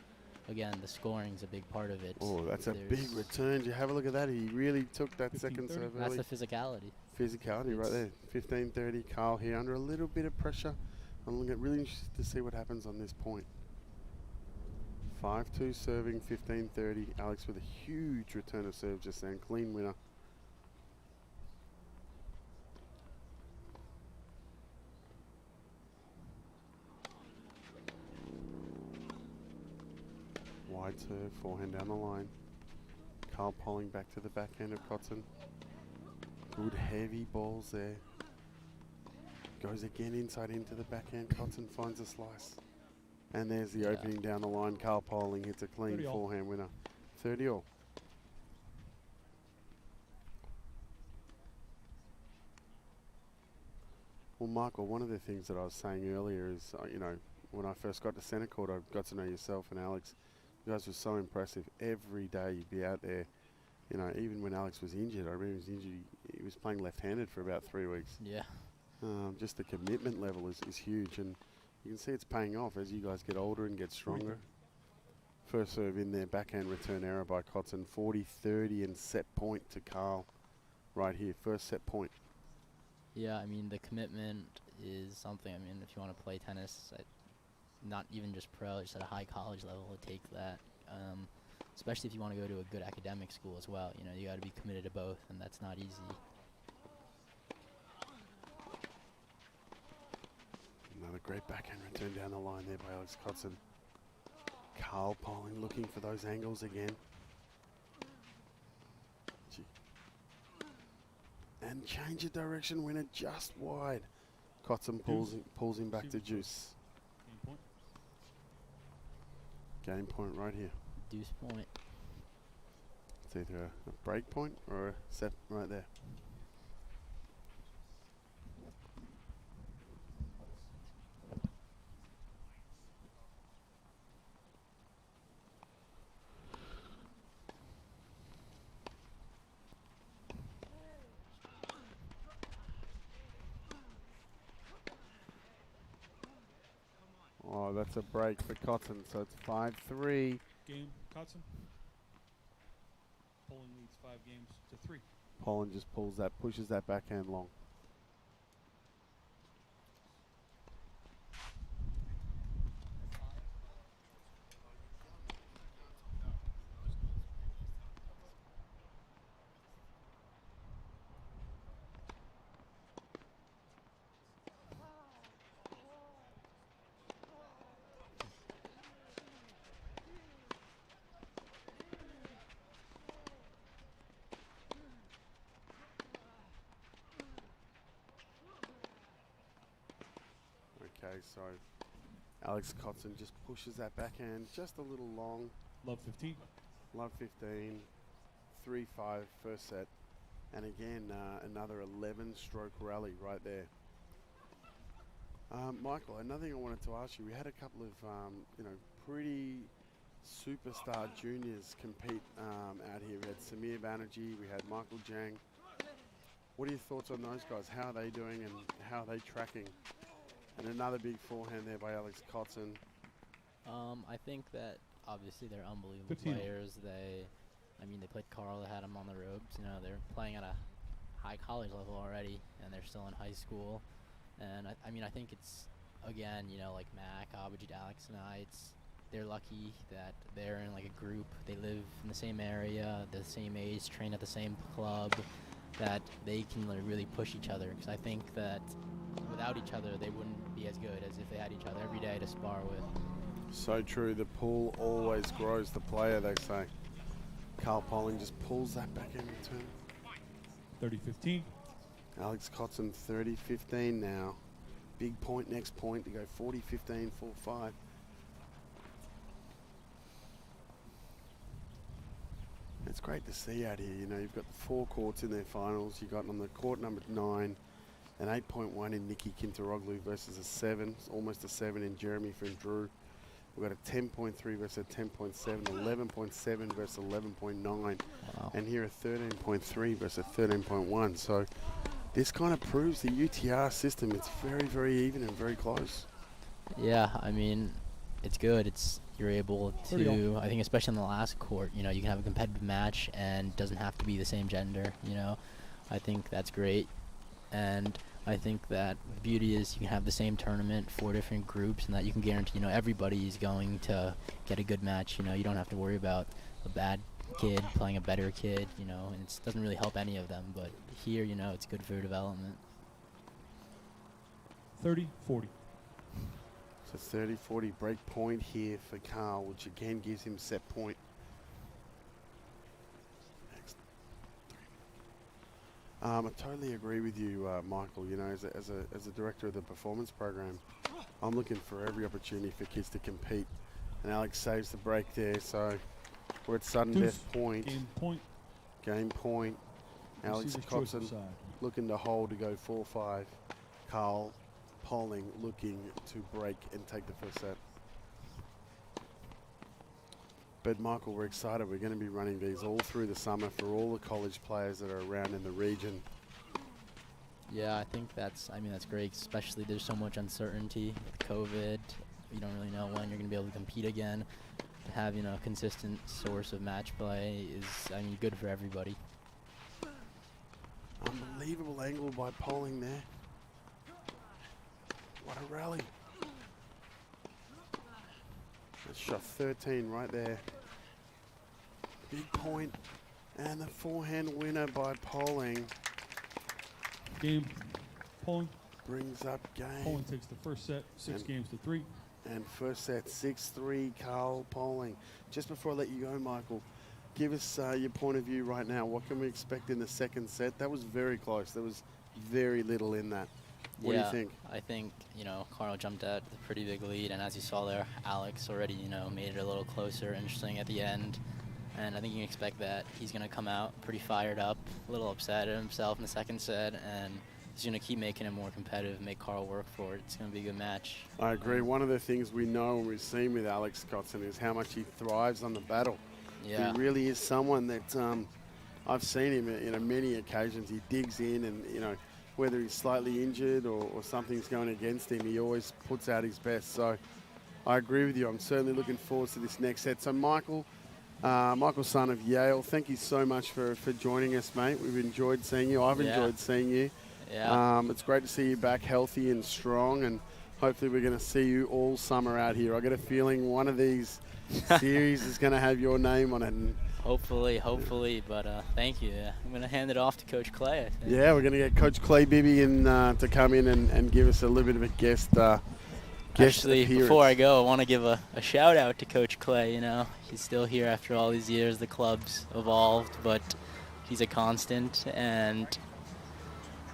S3: again, the scoring's a big part of it.
S4: Oh, that's a big return. You have a look at that. He really took that second serve early.
S3: That's the physicality.
S4: Physicality right there. 15-30. Karl here under a little bit of pressure. I'm really interested to see what happens on this point. 5-2 serving, 15-30. Alex with a huge return of serve just then. Clean winner. Wide serve, forehand down the line. Karl Poling back to the backhand of Kotzen. Good heavy balls there. Goes again inside into the backhand. Kotzen finds a slice. And there's the opening down the line. Karl Poling hits a clean
S2: 30-all.
S4: forehand winner. 30-all. Well, Michael, one of the things that I was saying earlier is, when I first got to Centercourt, I got to know yourself and Alex. You guys were so impressive. Every day you'd be out there. Even when Alex was injured, I remember he was injured. He was playing left-handed for about 3 weeks.
S3: Yeah.
S4: Just the commitment level is huge, and you can see it's paying off as you guys get older and get stronger. First serve in there, backhand return error by Kotzen. 40-30 and set point to Karl right here. First set point.
S3: Yeah, I mean, the commitment is something. I mean, if you want to play tennis, not even just pro, just at a high college level, it takes that. Especially if you want to go to a good academic school as well. You got to be committed to both, and that's not easy.
S4: Another great backhand return down the line there by Alex Kotzen. Karl Poling looking for those angles again. And change of direction, winner just wide. Kotzen pulls him back to juice.
S2: Game point.
S4: Game point right here.
S3: Deuce point.
S4: It's either a break point or a set right there. Oh, that's a break for Kotzen, so it's 5-3.
S2: Game, Kotzen. Poland leads 5 games to 3.
S4: Poland just pushes that backhand long. Okay, so Alex Kotzen just pushes that backhand just a little long.
S2: Love 15.
S4: Love 15, 3-5 first set. And again, another 11-stroke rally right there. Michael, another thing I wanted to ask you, we had a couple of, pretty superstar juniors compete out here. We had Samir Banerjee, we had Michael Jang. What are your thoughts on those guys? How are they doing and how are they tracking? And another big forehand there by Alex Kotzen.
S3: I think that obviously they're unbelievable
S2: 15.
S3: players. They played Karl, they had them on the ropes. You know, they're playing at a high college level already, and they're still in high school. And I think it's, again, like Mac, Abhijit, Alex, and they're lucky that they're in like a group. They live in the same area, the same age, train at the same club, that they can really push each other. Because I think that without each other, they wouldn't be as good as if they had each other every day to spar with.
S4: So true. The pool always grows the player, they say. Karl Poling just pulls that back in return.
S2: 30-15.
S4: Alex Kotzen 30-15 now. Big point, next point to go 40-15, 4-5. It's great to see out here. You know, you've got the 4 courts in their finals. You've got on the court number 9, an 8.1 in Nikki Kintaroglu versus a 7, almost a 7 in Jeremy from Drew. We've got a 10.3 versus a 10.7, 11.7 versus 11.9,
S3: Wow.
S4: and here a 13.3 versus a 13.1. So this kind of proves the UTR system. It's very, very even and very close.
S3: Yeah, it's good. You're able
S2: Pretty
S3: to, I think especially on the last court, you can have a competitive match and doesn't have to be the same gender, I think that's great. And I think that the beauty is you can have the same tournament, 4 different groups, and that you can guarantee, everybody is going to get a good match. You don't have to worry about a bad kid playing a better kid, and it doesn't really help any of them. But here, it's good for development.
S2: 30-40.
S4: So 30-40 break point here for Karl, which again gives him set point. Next. I totally agree with you, Michael. As a director of the performance program, I'm looking for every opportunity for kids to compete. And Alex saves the break there, so we're at sudden
S2: Deuce.
S4: death point.
S2: Game point.
S4: Game point. Alex
S2: Receiver's choice
S4: Kotzen
S2: of side.
S4: looking to hold to go 4-5. Karl Poling looking to break and take the first set. But Michael, we're excited. We're going to be running these all through the summer for all the college players that are around in the region.
S3: Yeah, I think that's great, especially there's so much uncertainty with COVID. You don't really know when you're going to be able to compete again. To have, a consistent source of match play is, good for everybody.
S4: Unbelievable angle by Poling there. What a rally. That's shot 13 right there. Big point. And the forehand winner by Poling
S2: Game. Poling.
S4: brings up game.
S2: Poling takes the first set, 6 games to 3.
S4: And first set, 6-3, Karl Poling. Just before I let you go, Michael, give us your point of view right now. What can we expect in the second set? That was very close. There was very little in that. What do you think?
S3: I think, Karl jumped out with a pretty big lead, and as you saw there, Alex already, made it a little closer, interesting at the end. And I think you can expect that he's going to come out pretty fired up, a little upset at himself in the second set, and he's going to keep making it more competitive, make Karl work for it. It's going to be a good match. I
S4: agree. One of the things we know and we've seen with Alex Kotzen is how much he thrives on the battle.
S3: Yeah.
S4: He really is someone that I've seen him, many occasions. He digs in and, whether he's slightly injured or something's going against him, he always puts out his best. So I agree with you. I'm certainly looking forward to this next set. So Michael, son of Yale, thank you so much for joining us, mate. We've enjoyed seeing you. I've enjoyed seeing you.
S3: Yeah.
S4: It's great to see you back healthy and strong, and hopefully we're going to see you all summer out here. I get a feeling one of these series is going to have your name on it. And
S3: Hopefully, but thank you. I'm going to hand it off to Coach Clay, I think.
S4: yeah, we're going to get Coach Clay Bibby in to come in and give us a little bit of a guest
S3: Actually,
S4: appearance.
S3: before I go, I want to give a shout out to Coach Clay. He's still here after all these years. The club's evolved, but he's a constant. And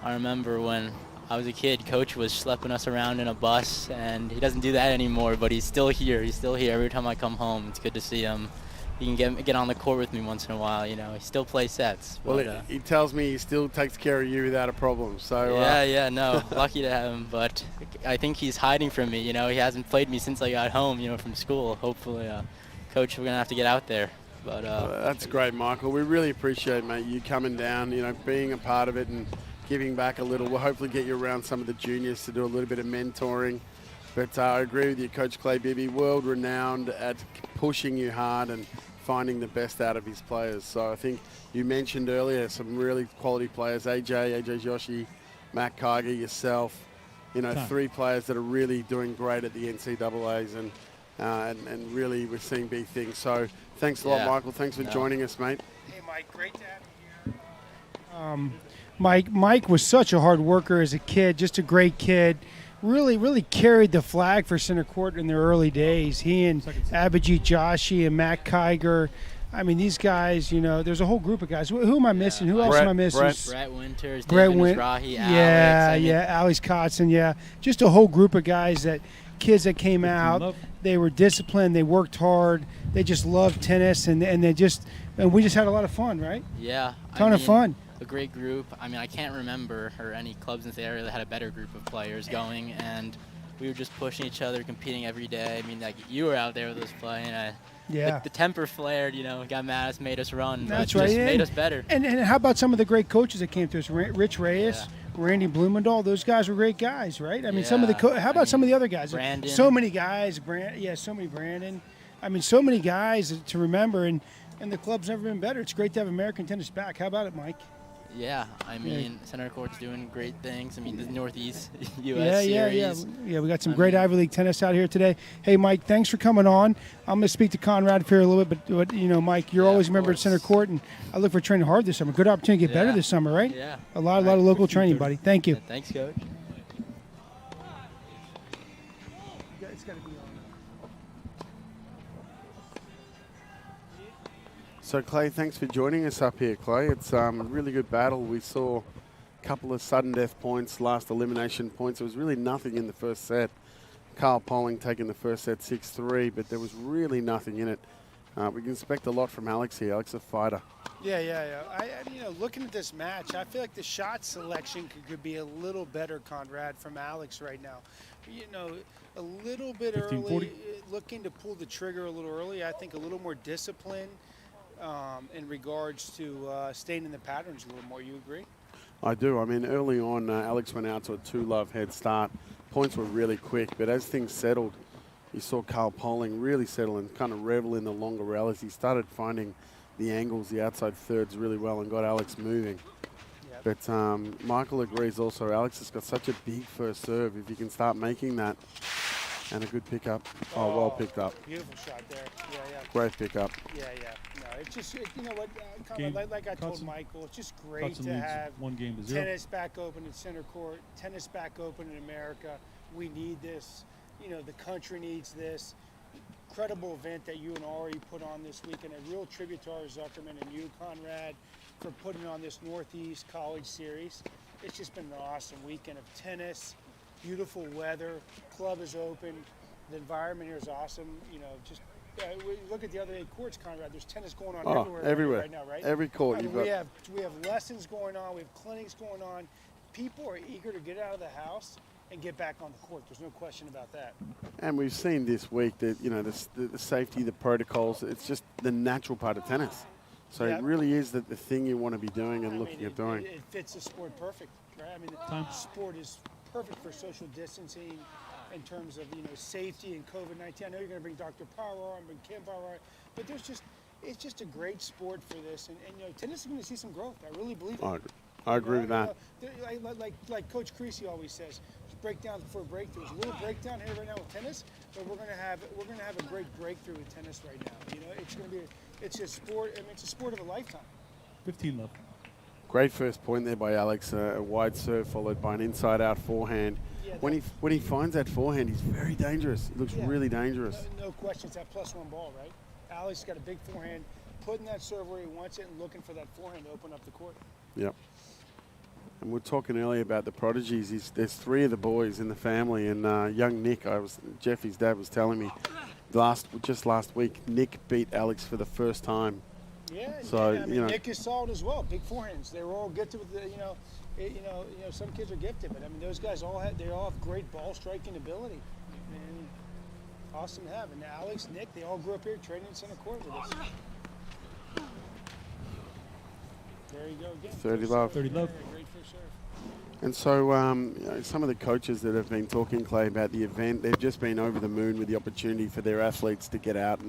S3: I remember when I was a kid, Coach was schlepping us around in a bus, and he doesn't do that anymore, but he's still here. He's still here every time I come home. It's good to see him. He can get on the court with me once in a while, you know. He still plays sets.
S4: Well,
S3: But,
S4: he tells me he still takes care of you without a problem. So
S3: no, lucky to have him, but I think he's hiding from me, you know. He hasn't played me since I got home, you know, from school. Hopefully, Coach, we're going to have to get out there. But
S4: that's great, Michael. We really appreciate, mate, you coming down, you know, being a part of it and giving back a little. We'll hopefully get you around some of the juniors to do a little bit of mentoring. But I agree with you, Coach Clay Bibby, world-renowned at pushing you hard and finding the best out of his players. So I think you mentioned earlier some really quality players, AJ Joshi, Matt Kiger, yourself, you know, 3 players that are really doing great at the NCAAs and really we're seeing big things. So thanks a lot, Michael. Thanks for joining us, mate.
S6: Hey, Mike, great to have you here. Mike was such a hard worker as a kid, just a great kid. Really carried the flag for Centercourt in their early days. He and Abhijit Joshi and Matt Kiger. I mean, these guys, you know, there's a whole group of guys. Who am I missing? Who else am I missing?
S3: Brett Winters,
S6: Brett
S3: David Mizrahi,
S6: Alex Kotzen, Just a whole group of guys kids that came out. They were disciplined. They worked hard. They just loved tennis, and we just had a lot of fun, right?
S3: Yeah.
S6: Ton of fun.
S3: A great group. I mean, I can't remember any clubs in the area that had a better group of players going, and we were just pushing each other, competing every day. I mean, like, you were out there with us playing. The temper flared, you know, got mad at us, made us run.
S6: That's
S3: right.
S6: Just
S3: made us better.
S6: And how about some of the great coaches that came to us? Rich Reyes, Randy Blumendahl. Those guys were great guys, right? I mean, some of the how about some of the other guys?
S3: Brandon.
S6: So many guys. So many Brandon. I mean, so many guys to remember, and the club's never been better. It's great to have American tennis back. How about it, Mike?
S3: Yeah, I mean, Centercourt's doing great things. I mean, the Northeast U.S. Series.
S6: Yeah, we got some great Ivy League tennis out here today. Hey, Mike, thanks for coming on. I'm going to speak to Conrad here a little bit, but you know, Mike, you're always a member at Centercourt, and I look for training hard this summer. Good opportunity to get better this summer, right?
S3: Yeah.
S6: A lot of local training, buddy. Thank you.
S3: Yeah, thanks, Coach.
S6: It's got to be on.
S4: So, Clay, thanks for joining us up here, Clay. It's a really good battle. We saw a couple of sudden death points, last elimination points. There was really nothing in the first set. Karl Polling taking the first set 6-3, but there was really nothing in it. We can expect a lot from Alex here. Alex, a fighter.
S6: Yeah. You know, looking at this match, I feel like the shot selection could be a little better, Conrad, from Alex right now. You know, a little bit
S2: 15,
S6: early,
S2: 40.
S6: looking to pull the trigger a little early. I think a little more discipline in regards to staying in the patterns a little more. You agree?
S4: I do. I mean, early on, Alex went out to a 2-love head start. Points were really quick, but as things settled, you saw Karl Polling really settle and kind of revel in the longer rallies. He started finding the angles, the outside thirds really well and got Alex moving. Yep. But Michael agrees also, Alex has got such a big first serve. If you can start making that, and a good pickup. Oh, well picked up.
S6: Beautiful shot there. Yeah.
S4: Great pickup.
S6: Yeah. No, it's just, you know what, like I told Michael, it's just great to have
S2: 1-0
S6: tennis back open at Centercourt, tennis back open in America. We need this. You know, the country needs this. Incredible event that you and Ari put on this weekend. A real tribute to Ari Zuckerman and you, Conrad, for putting on this Northeast College Series. It's just been an awesome weekend of tennis. Beautiful weather, club is open, the environment here is awesome. You know, just look at the other 8 courts, Conrad. There's tennis going on everywhere right now, right?
S4: Every court.
S6: We have lessons going on, we have clinics going on. People are eager to get out of the house and get back on the court. There's no question about that.
S4: And we've seen this week that, you know, the safety, the protocols, it's just the natural part of tennis. So it really is the thing you want to be doing and looking at doing.
S6: It fits the sport perfect, right? I mean, the sport is perfect for social distancing in terms of, you know, safety and COVID-19. I know you're going to bring Dr. Power on, bring Kim Power on, but it's just a great sport for this. And you know, tennis is going to see some growth. I really believe it.
S4: I agree with that.
S6: Like Coach Creasy always says, breakdown before breakthrough. There's a little breakdown here right now with tennis, but we're going to have a great breakthrough with tennis right now. You know, it's a sport. I mean, it's a sport of a lifetime.
S2: 15-love.
S4: Great first point there by Alex. A wide serve followed by an inside-out forehand. Yeah, when he finds that forehand, he's very dangerous. He looks really dangerous.
S6: No question, it's that +1 ball, right? Alex got a big forehand, putting that serve where he wants it and looking for that forehand to open up the court.
S4: Yep. And we were talking earlier about the prodigies. There's 3 of the boys in the family, and young Nick, Jeffy's dad was telling me just last week, Nick beat Alex for the first time.
S6: Yeah,
S4: so
S6: I mean, Nick is solid as well. Big forehands. They were all gifted with the, some kids are gifted, but I mean, those guys all have great ball striking ability, and awesome to have. And Alex, Nick, they all grew up here training in Centercourt with us. There you go again.
S4: 30 love.
S2: 30 love.
S6: Yeah, great first serve.
S4: And so some of the coaches that have been talking, Clay, about the event, they've just been over the moon with the opportunity for their athletes to get out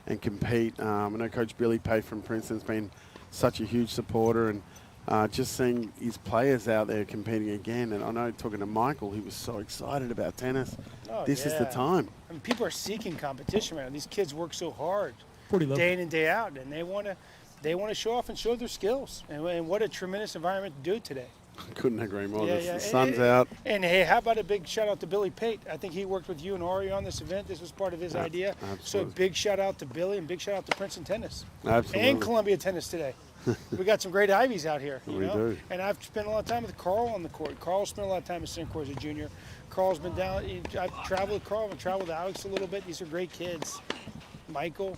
S4: and compete. I know Coach Billy Pay from Princeton's been such a huge supporter, and just seeing his players out there competing again. And I know, talking to Michael, he was so excited about tennis.
S6: Oh,
S4: This is the time.
S6: I mean, people are seeking competition right now. These kids work so hard,
S2: 40 love.
S6: day in and day out, and they want to show off and show their skills. And what a tremendous environment to do it today.
S4: Couldn't agree more.
S6: Yeah.
S4: The sun's out.
S6: And hey, how about a big shout out to Billy Pate? I think he worked with you and Ari on this event. This was part of his idea. So
S4: Absolutely.
S6: big shout out to Billy and big shout out to Princeton Tennis
S4: Absolutely.
S6: and Columbia Tennis today. We got some great Ivies out here. You
S4: We
S6: know?
S4: do.
S6: And I've spent a lot of time with Karl on the court. Karl spent a lot of time at Centercourt as a junior. Karl's been down. I've traveled with Karl. I've traveled with Alex a little bit. These are great kids. Michael.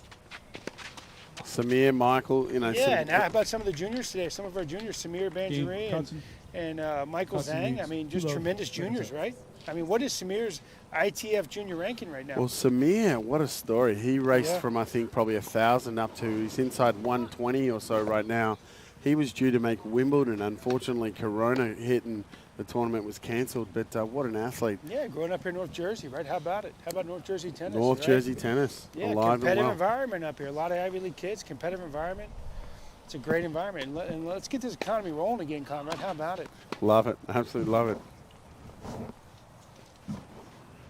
S4: Samir, Michael,
S6: Yeah, and how about some of the juniors today? Some of our juniors, Samir
S2: Gabe
S6: Banjari
S2: Cotson.
S6: and Michael
S2: Cotson
S6: Zhang. I
S2: leads
S6: mean,
S2: 2
S6: just
S2: love.
S6: tremendous juniors, right? I mean, what is Samir's ITF junior ranking right now?
S4: Well, Samir, what a story. He raced
S6: Yeah.
S4: from, I think, probably 1,000 up to, he's inside 120 or so right now. He was due to make Wimbledon. Unfortunately, Corona hit and the tournament was cancelled. But what an athlete.
S6: Yeah, growing up here in North Jersey, right? How about it? How about North Jersey tennis?
S4: North
S6: right?
S4: Jersey tennis.
S6: Yeah,
S4: Alive and
S6: competitive
S4: well.
S6: environment up here. A lot of Ivy League kids, competitive environment. It's a great environment. And let's get this economy rolling again, Conrad. How about it?
S4: Love it. Absolutely love it.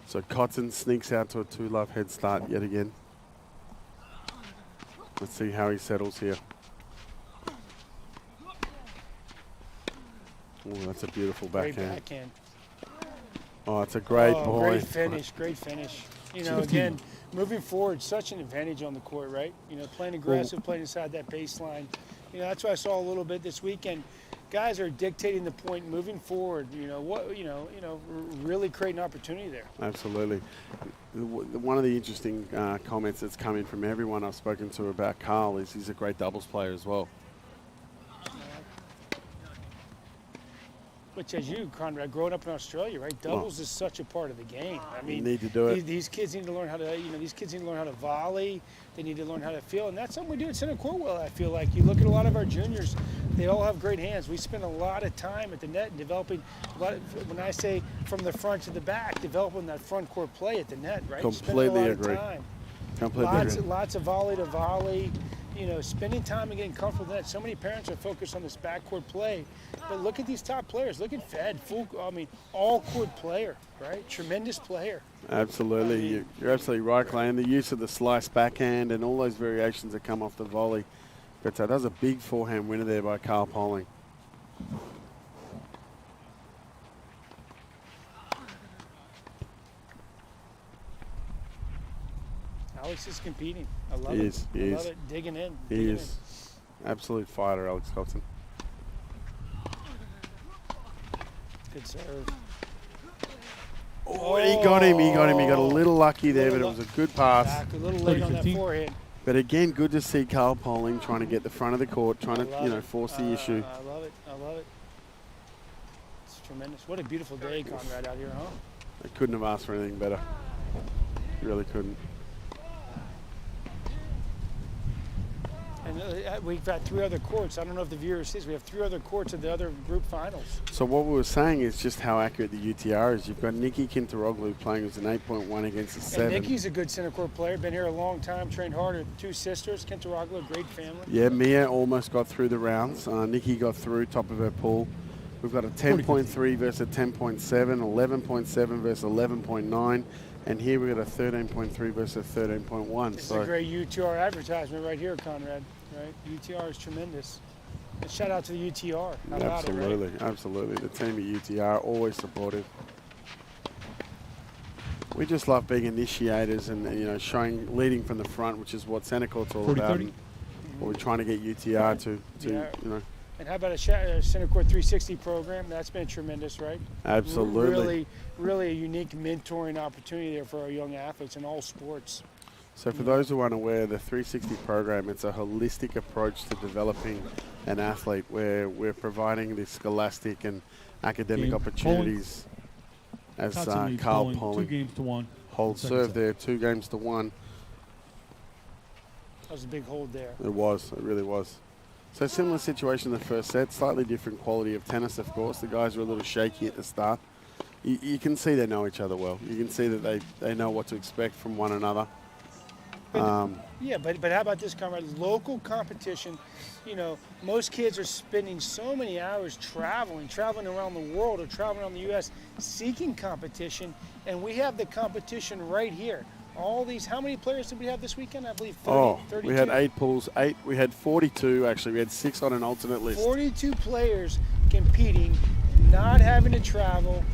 S4: So Cotton sneaks out to a 2-love head start yet again. Let's see how he settles here. Oh, that's a beautiful
S6: Great
S4: backhand.
S6: backhand.
S4: Oh, it's a great ball.
S6: Great finish, great finish. You know,
S2: 15.
S6: again, moving forward, such an advantage on the court, right? You know, playing aggressive, playing inside that baseline. You know, that's what I saw a little bit this weekend. Guys are dictating the point, moving forward. You know, really creating opportunity there.
S4: Absolutely. One of the interesting comments that's come in from everyone I've spoken to about Karl is he's a great doubles player as well.
S6: Which, as you, Conrad, growing up in Australia, right? Doubles is such a part of the game. I mean,
S4: need to do it.
S6: These kids need to learn how to, these kids need to learn how to volley. They need to learn how to feel, and that's something we do at Centercourt well. I feel like you look at a lot of our juniors; they all have great hands. We spend a lot of time at the net and developing a lot. When I say from the front to the back, developing that front court play at the net, right?
S4: Completely
S6: Spending a lot
S4: agree.
S6: Of time.
S4: Completely agree.
S6: Lots of volley to volley. You know, spending time and getting comfortable with that. So many parents are focused on this backcourt play. But look at these top players. Look at Fed, all-court player, right? Tremendous player.
S4: Absolutely. You're absolutely right, Clay. And the use of the slice backhand and all those variations that come off the volley. But that was a big forehand winner there by Karl Poling.
S6: Alex is competing. I love
S4: He
S6: it.
S4: is, he
S6: I
S4: is.
S6: love it. Digging in.
S4: He
S6: digging
S4: is absolute fighter, Alex Cotton.
S6: in. Good serve.
S4: Oh, he got him. He got him. He got a little lucky there, but it
S6: Little
S4: was a good pass.
S6: Back a little late on that
S2: 30-15.
S6: forehand.
S4: But again, good to see Karl Poling trying to get the front of the court, trying
S6: I
S4: to,
S6: love it.
S4: force the issue.
S6: I love it. I love it. It's tremendous. What a beautiful day, Conrad, out here, huh?
S4: They couldn't have asked for anything better. Really couldn't.
S6: And we've got 3 other courts. I don't know if the viewers see. We have 3 other courts of the other group finals.
S4: So what we were saying is just how accurate the UTR is. You've got Nikki Kintaroglu playing as an 8.1 against a 7.
S6: And Nikki's a good center court player. Been here a long time. Trained hard. Her 2 sisters. Kintaroglu, a great family.
S4: Yeah, Mia almost got through the rounds. Nikki got through, top of her pool. We've got a 10.3 versus a 10.7, 11.7 versus 11.9, and here we've got a 13.3 versus a 13.1.
S6: It's a great UTR advertisement right here, Conrad. Right? UTR is tremendous. And shout out to the UTR. How about it, right?
S4: Absolutely, absolutely. The team at UTR always supportive. We just love being initiators and leading from the front, which is what Centercourt's all
S2: 40-30.
S4: about. And what we're trying to get UTR to
S6: Yeah. And how about a Centercourt 360 program? That's been tremendous, right?
S4: Absolutely.
S6: Really, really a unique mentoring opportunity there for our young athletes in all sports.
S4: So for those who aren't aware, the 360 program, it's a holistic approach to developing an athlete where we're providing the scholastic and academic
S2: Game
S4: opportunities. As
S2: Thompson leads
S4: Karl
S2: Bowling, 2
S4: Pauling
S2: games to 1.
S4: hold
S2: Second
S4: serve
S2: set.
S4: there, 2 games to 1.
S6: That was a big hold there.
S4: It really was. So similar situation in the first set, slightly different quality of tennis, of course. The guys were a little shaky at the start. You can see they know each other well. You can see that they know what to expect from one another.
S6: Yeah, but how about this, comrade? Local competition. You know, most kids are spending so many hours traveling around the world or traveling around the U.S. seeking competition, and we have the competition right here. All these, how many players did we have this weekend? I believe 30, 32.
S4: We had 8 pools. We had 42 actually. We had 6 on an alternate list.
S6: 42 players competing, not having to travel,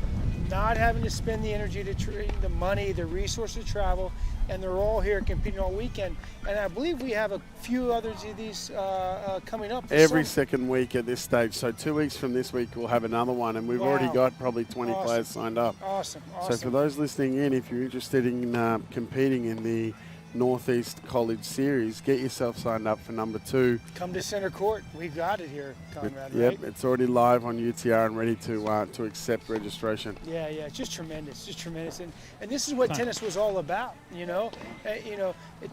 S6: not having to spend the energy to train, the money, the resources to travel, and they're all here competing all weekend. And I believe we have a few others of these coming up.
S4: Every second week at this stage. So 2 weeks from this week, we'll have another one, and we've already got probably 20 players signed up.
S6: Awesome.
S4: So for those listening in, if you're interested in competing in the Northeast College Series, get yourself signed up for number 2.
S6: Come to Centercourt. We got it here, Conrad,
S4: Yep,
S6: right?
S4: it's already live on UTR and ready to accept registration.
S6: Yeah, it's just tremendous, and this is what tennis was all about, you know.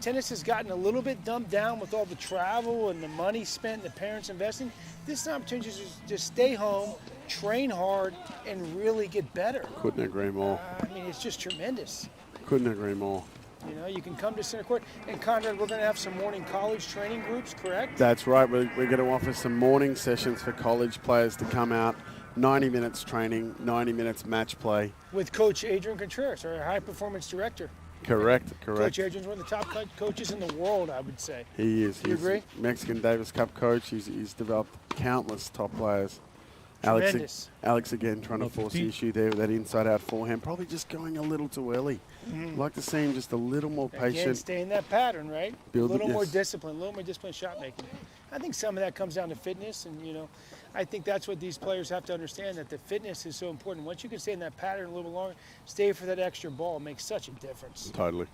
S6: Tennis has gotten a little bit dumbed down with all the travel and the money spent, and the parents investing. This is an opportunity to just stay home, train hard, and really get better.
S4: Couldn't agree more.
S6: I mean, it's just tremendous.
S4: Couldn't agree more.
S6: You know, you can come to Centercourt. And Conrad, we're going to have some morning college training groups, correct?
S4: That's right. We're going to offer some morning sessions for college players to come out. 90 minutes training, 90 minutes match play.
S6: With Coach Adrian Contreras, our high-performance director.
S4: Correct.
S6: Coach Adrian's one of the top coaches in the world, I would say.
S4: He is.
S6: You agree?
S4: Mexican Davis Cup coach. He's developed countless top players.
S6: Tremendous.
S4: Alex again trying to force the issue there with that inside-out forehand. Probably just going a little too early. I'd like to see him just a little more patient.
S6: Again, stay in that pattern, right?
S4: Build
S6: a little more
S4: yes.
S6: discipline, a little more disciplined shot making. I think some of that comes down to fitness, and I think that's what these players have to understand, that the fitness is so important. Once you can stay in that pattern a little longer, stay for that extra ball, it makes such a difference.
S4: Totally.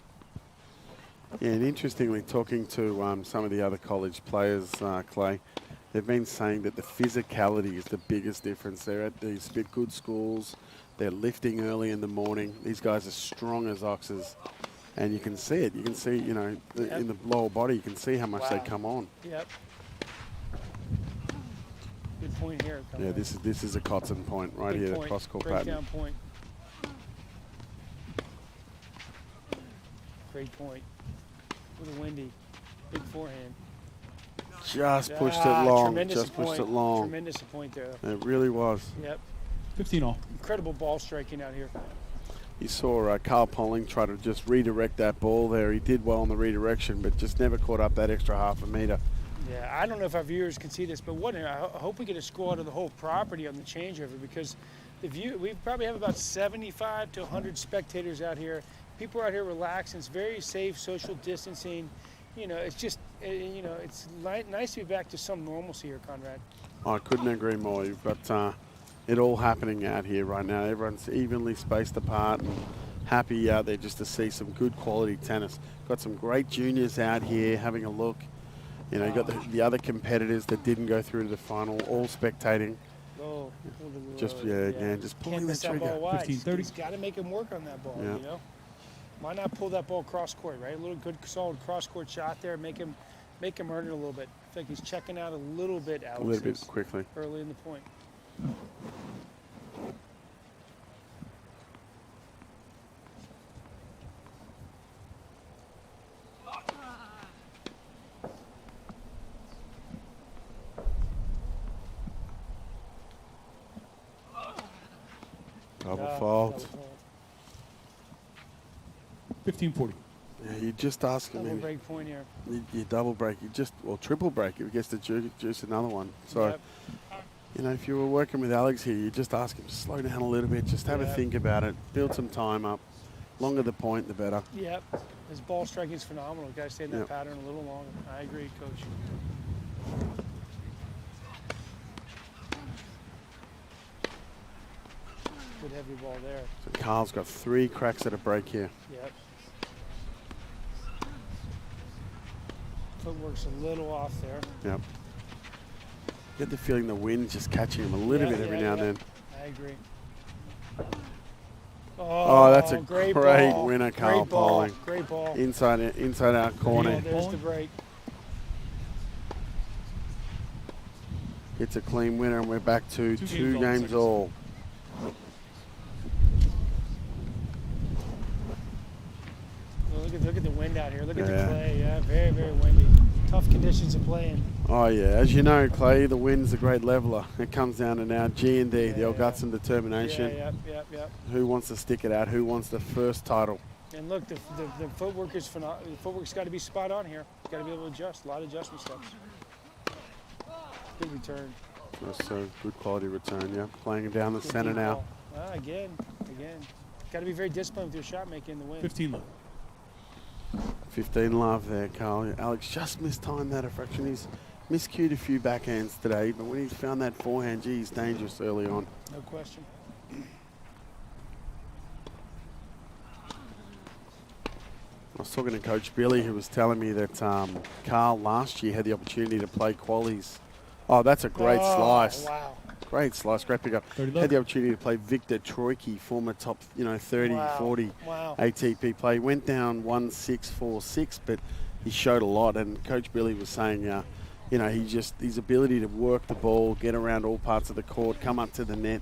S4: Yeah, and interestingly, talking to some of the other college players, Clay, they've been saying that the physicality is the biggest difference. They're at these good schools. They're lifting early in the morning. These guys are strong as oxes. And you can see it. You can see, in the lower body, you can see how much they come on.
S6: Yep. Good point here.
S4: Yeah, this is a cotton point right here, the cross-court pattern.
S6: Breakdown point. Great point. With a windy, big forehand.
S4: Just pushed it long.
S6: Tremendous
S4: Just pushed it long.
S6: Tremendous point there.
S4: It really was.
S6: Yep.
S2: 15 all.
S6: Incredible ball striking out here.
S4: You saw Karl Pauling try to just redirect that ball there. He did well on the redirection, but just never caught up that extra half a meter.
S6: Yeah, I don't know if our viewers can see this, but I hope we get a score out of the whole property on the changeover, because we probably have about 75 to 100 spectators out here. People are out here relaxing. It's very safe, social distancing. It's just, it's nice to be back to some normalcy here, Conrad.
S4: I couldn't agree more. You've got it all happening out here right now. Everyone's evenly spaced apart and happy out there just to see some good quality tennis. Got some great juniors out here having a look. You got the other competitors that didn't go through to the final, all spectating.
S6: Oh,
S4: just again, just pulling the trigger.
S2: 15-30.
S6: He's got to make him work on that ball. Why not pull that ball cross court, right? A little good, solid cross court shot there. Make him earn it a little bit. I think he's checking out a little bit, Alex.
S4: A little bit quickly.
S6: Early in the point.
S4: Double fault.
S2: 15-40.
S4: Yeah, you just ask him.
S6: Double break point here.
S4: You double break. Or triple break if he gets to juice another one. So, if you were working with Alex here, you just ask him to slow down a little bit. Just have a think about it. Build some time up. Longer the point, the better.
S6: Yep. His ball striking is phenomenal. Got to stay in that pattern a little longer. I agree, Coach. Good heavy ball there.
S4: So Karl's got 3 cracks at a break here.
S6: Yep. Footwork's a little off there.
S4: Yep. Get the feeling the wind's just catching him a little bit every now and then.
S6: I agree.
S4: Oh, that's a
S6: great
S4: great winner, Karl
S6: Great ball.
S4: Pauling.
S6: Great ball.
S4: Inside out corner.
S6: There's the break.
S4: It's a clean winner, and we're back to 2
S2: games
S4: games all.
S6: Well, look at the wind out here. Look at
S4: Yeah.
S6: the clay. Yeah, very, very windy. Tough conditions of playing.
S4: Oh yeah, as you know, Clay, the wind's a great leveler. It comes down to now G&D, the old guts and determination.
S6: Yep.
S4: Who wants to stick it out? Who wants the first title?
S6: And look, the footwork is phenomenal. The footwork's got to be spot on here. Got to be able to adjust. A lot of adjustment steps. Good return.
S4: That's a good quality return, yeah. Playing it down the
S6: Good
S4: center
S6: deep
S4: now.
S6: ball. Again. Got to be very disciplined with your shot making in the wind.
S2: 15 left.
S4: 15 love there, Karl. Alex just mistimed that a fraction. He's miscued a few backhands today, but when he's found that forehand, gee, he's dangerous early on.
S6: No question.
S4: I was talking to Coach Billy, who was telling me that Karl last year had the opportunity to play qualies. Oh, that's a great slice.
S6: Wow.
S4: Great slice, great pickup.
S2: 30
S4: Had
S2: left.
S4: the opportunity to play Victor Troicki, former top, 30,
S6: Wow.
S4: 40
S6: Wow.
S4: ATP play. Went down 1-6, 4-6, but he showed a lot. And Coach Billy was saying, his ability to work the ball, get around all parts of the court, come up to the net.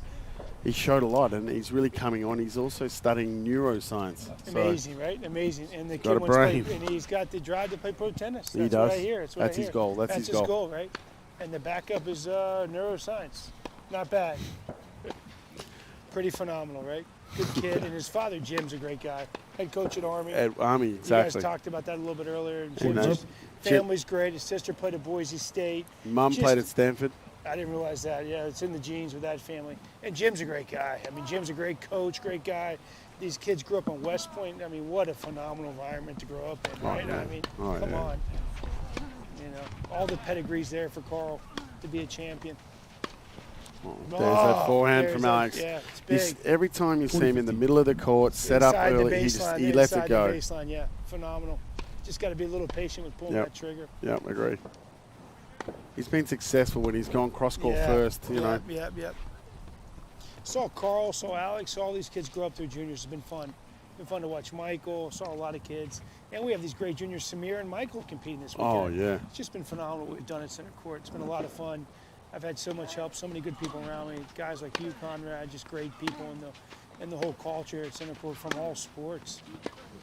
S4: He showed a lot, and he's really coming on. He's also studying neuroscience.
S6: Amazing, right? Amazing. And the
S4: Got
S6: kid
S4: a
S6: wants to play,
S4: brain.
S6: and he's got the drive to play pro tennis. That's
S4: He does.
S6: What I hear. That's what
S4: That's
S6: I
S4: his
S6: hear.
S4: goal. That's his goal.
S6: Right? And the backup is neuroscience. Not bad. Pretty phenomenal, right? Good kid. And his father, Jim's a great guy. Head coach at Army.
S4: At Army, exactly.
S6: You guys talked about that a little bit earlier. And
S4: Who
S6: Jim's
S4: knows?
S6: just, family's great. His sister played at Boise State.
S4: Mum
S6: Just-
S4: played at Stanford.
S6: I didn't realize that. Yeah, it's in the genes with that family. And Jim's a great guy. I mean, Jim's a great coach, great guy. These kids grew up on West Point. I mean, what a phenomenal environment to grow up in, right?
S4: yeah.
S6: I mean,
S4: Oh,
S6: come
S4: yeah.
S6: on. All the pedigrees there for Karl to be a champion.
S4: There's that forehand
S6: there's
S4: from
S6: that-
S4: Alex.
S6: Yeah, it's
S4: He's-
S6: big.
S4: every time you see him in the middle of the court, set up
S6: Inside the
S4: early,
S6: baseline,
S4: he lets it
S6: inside
S4: go.
S6: The baseline, yeah, phenomenal. Just got to be a little patient with pulling
S4: Yep.
S6: that trigger.
S4: Yep, agreed. He's been successful when he's gone cross court
S6: Yeah,
S4: first, you know.
S6: Yep. Saw Karl, saw Alex, saw all these kids grow up through juniors. It's been fun. Been fun to watch Michael, saw a lot of kids. And we have these great juniors, Samir and Michael, competing this weekend.
S4: Oh, yeah.
S6: It's just been phenomenal what we've done at Centercourt. It's been a lot of fun. I've had so much help, so many good people around me. Guys like you, Conrad, just great people in the whole culture at Centercourt from all sports.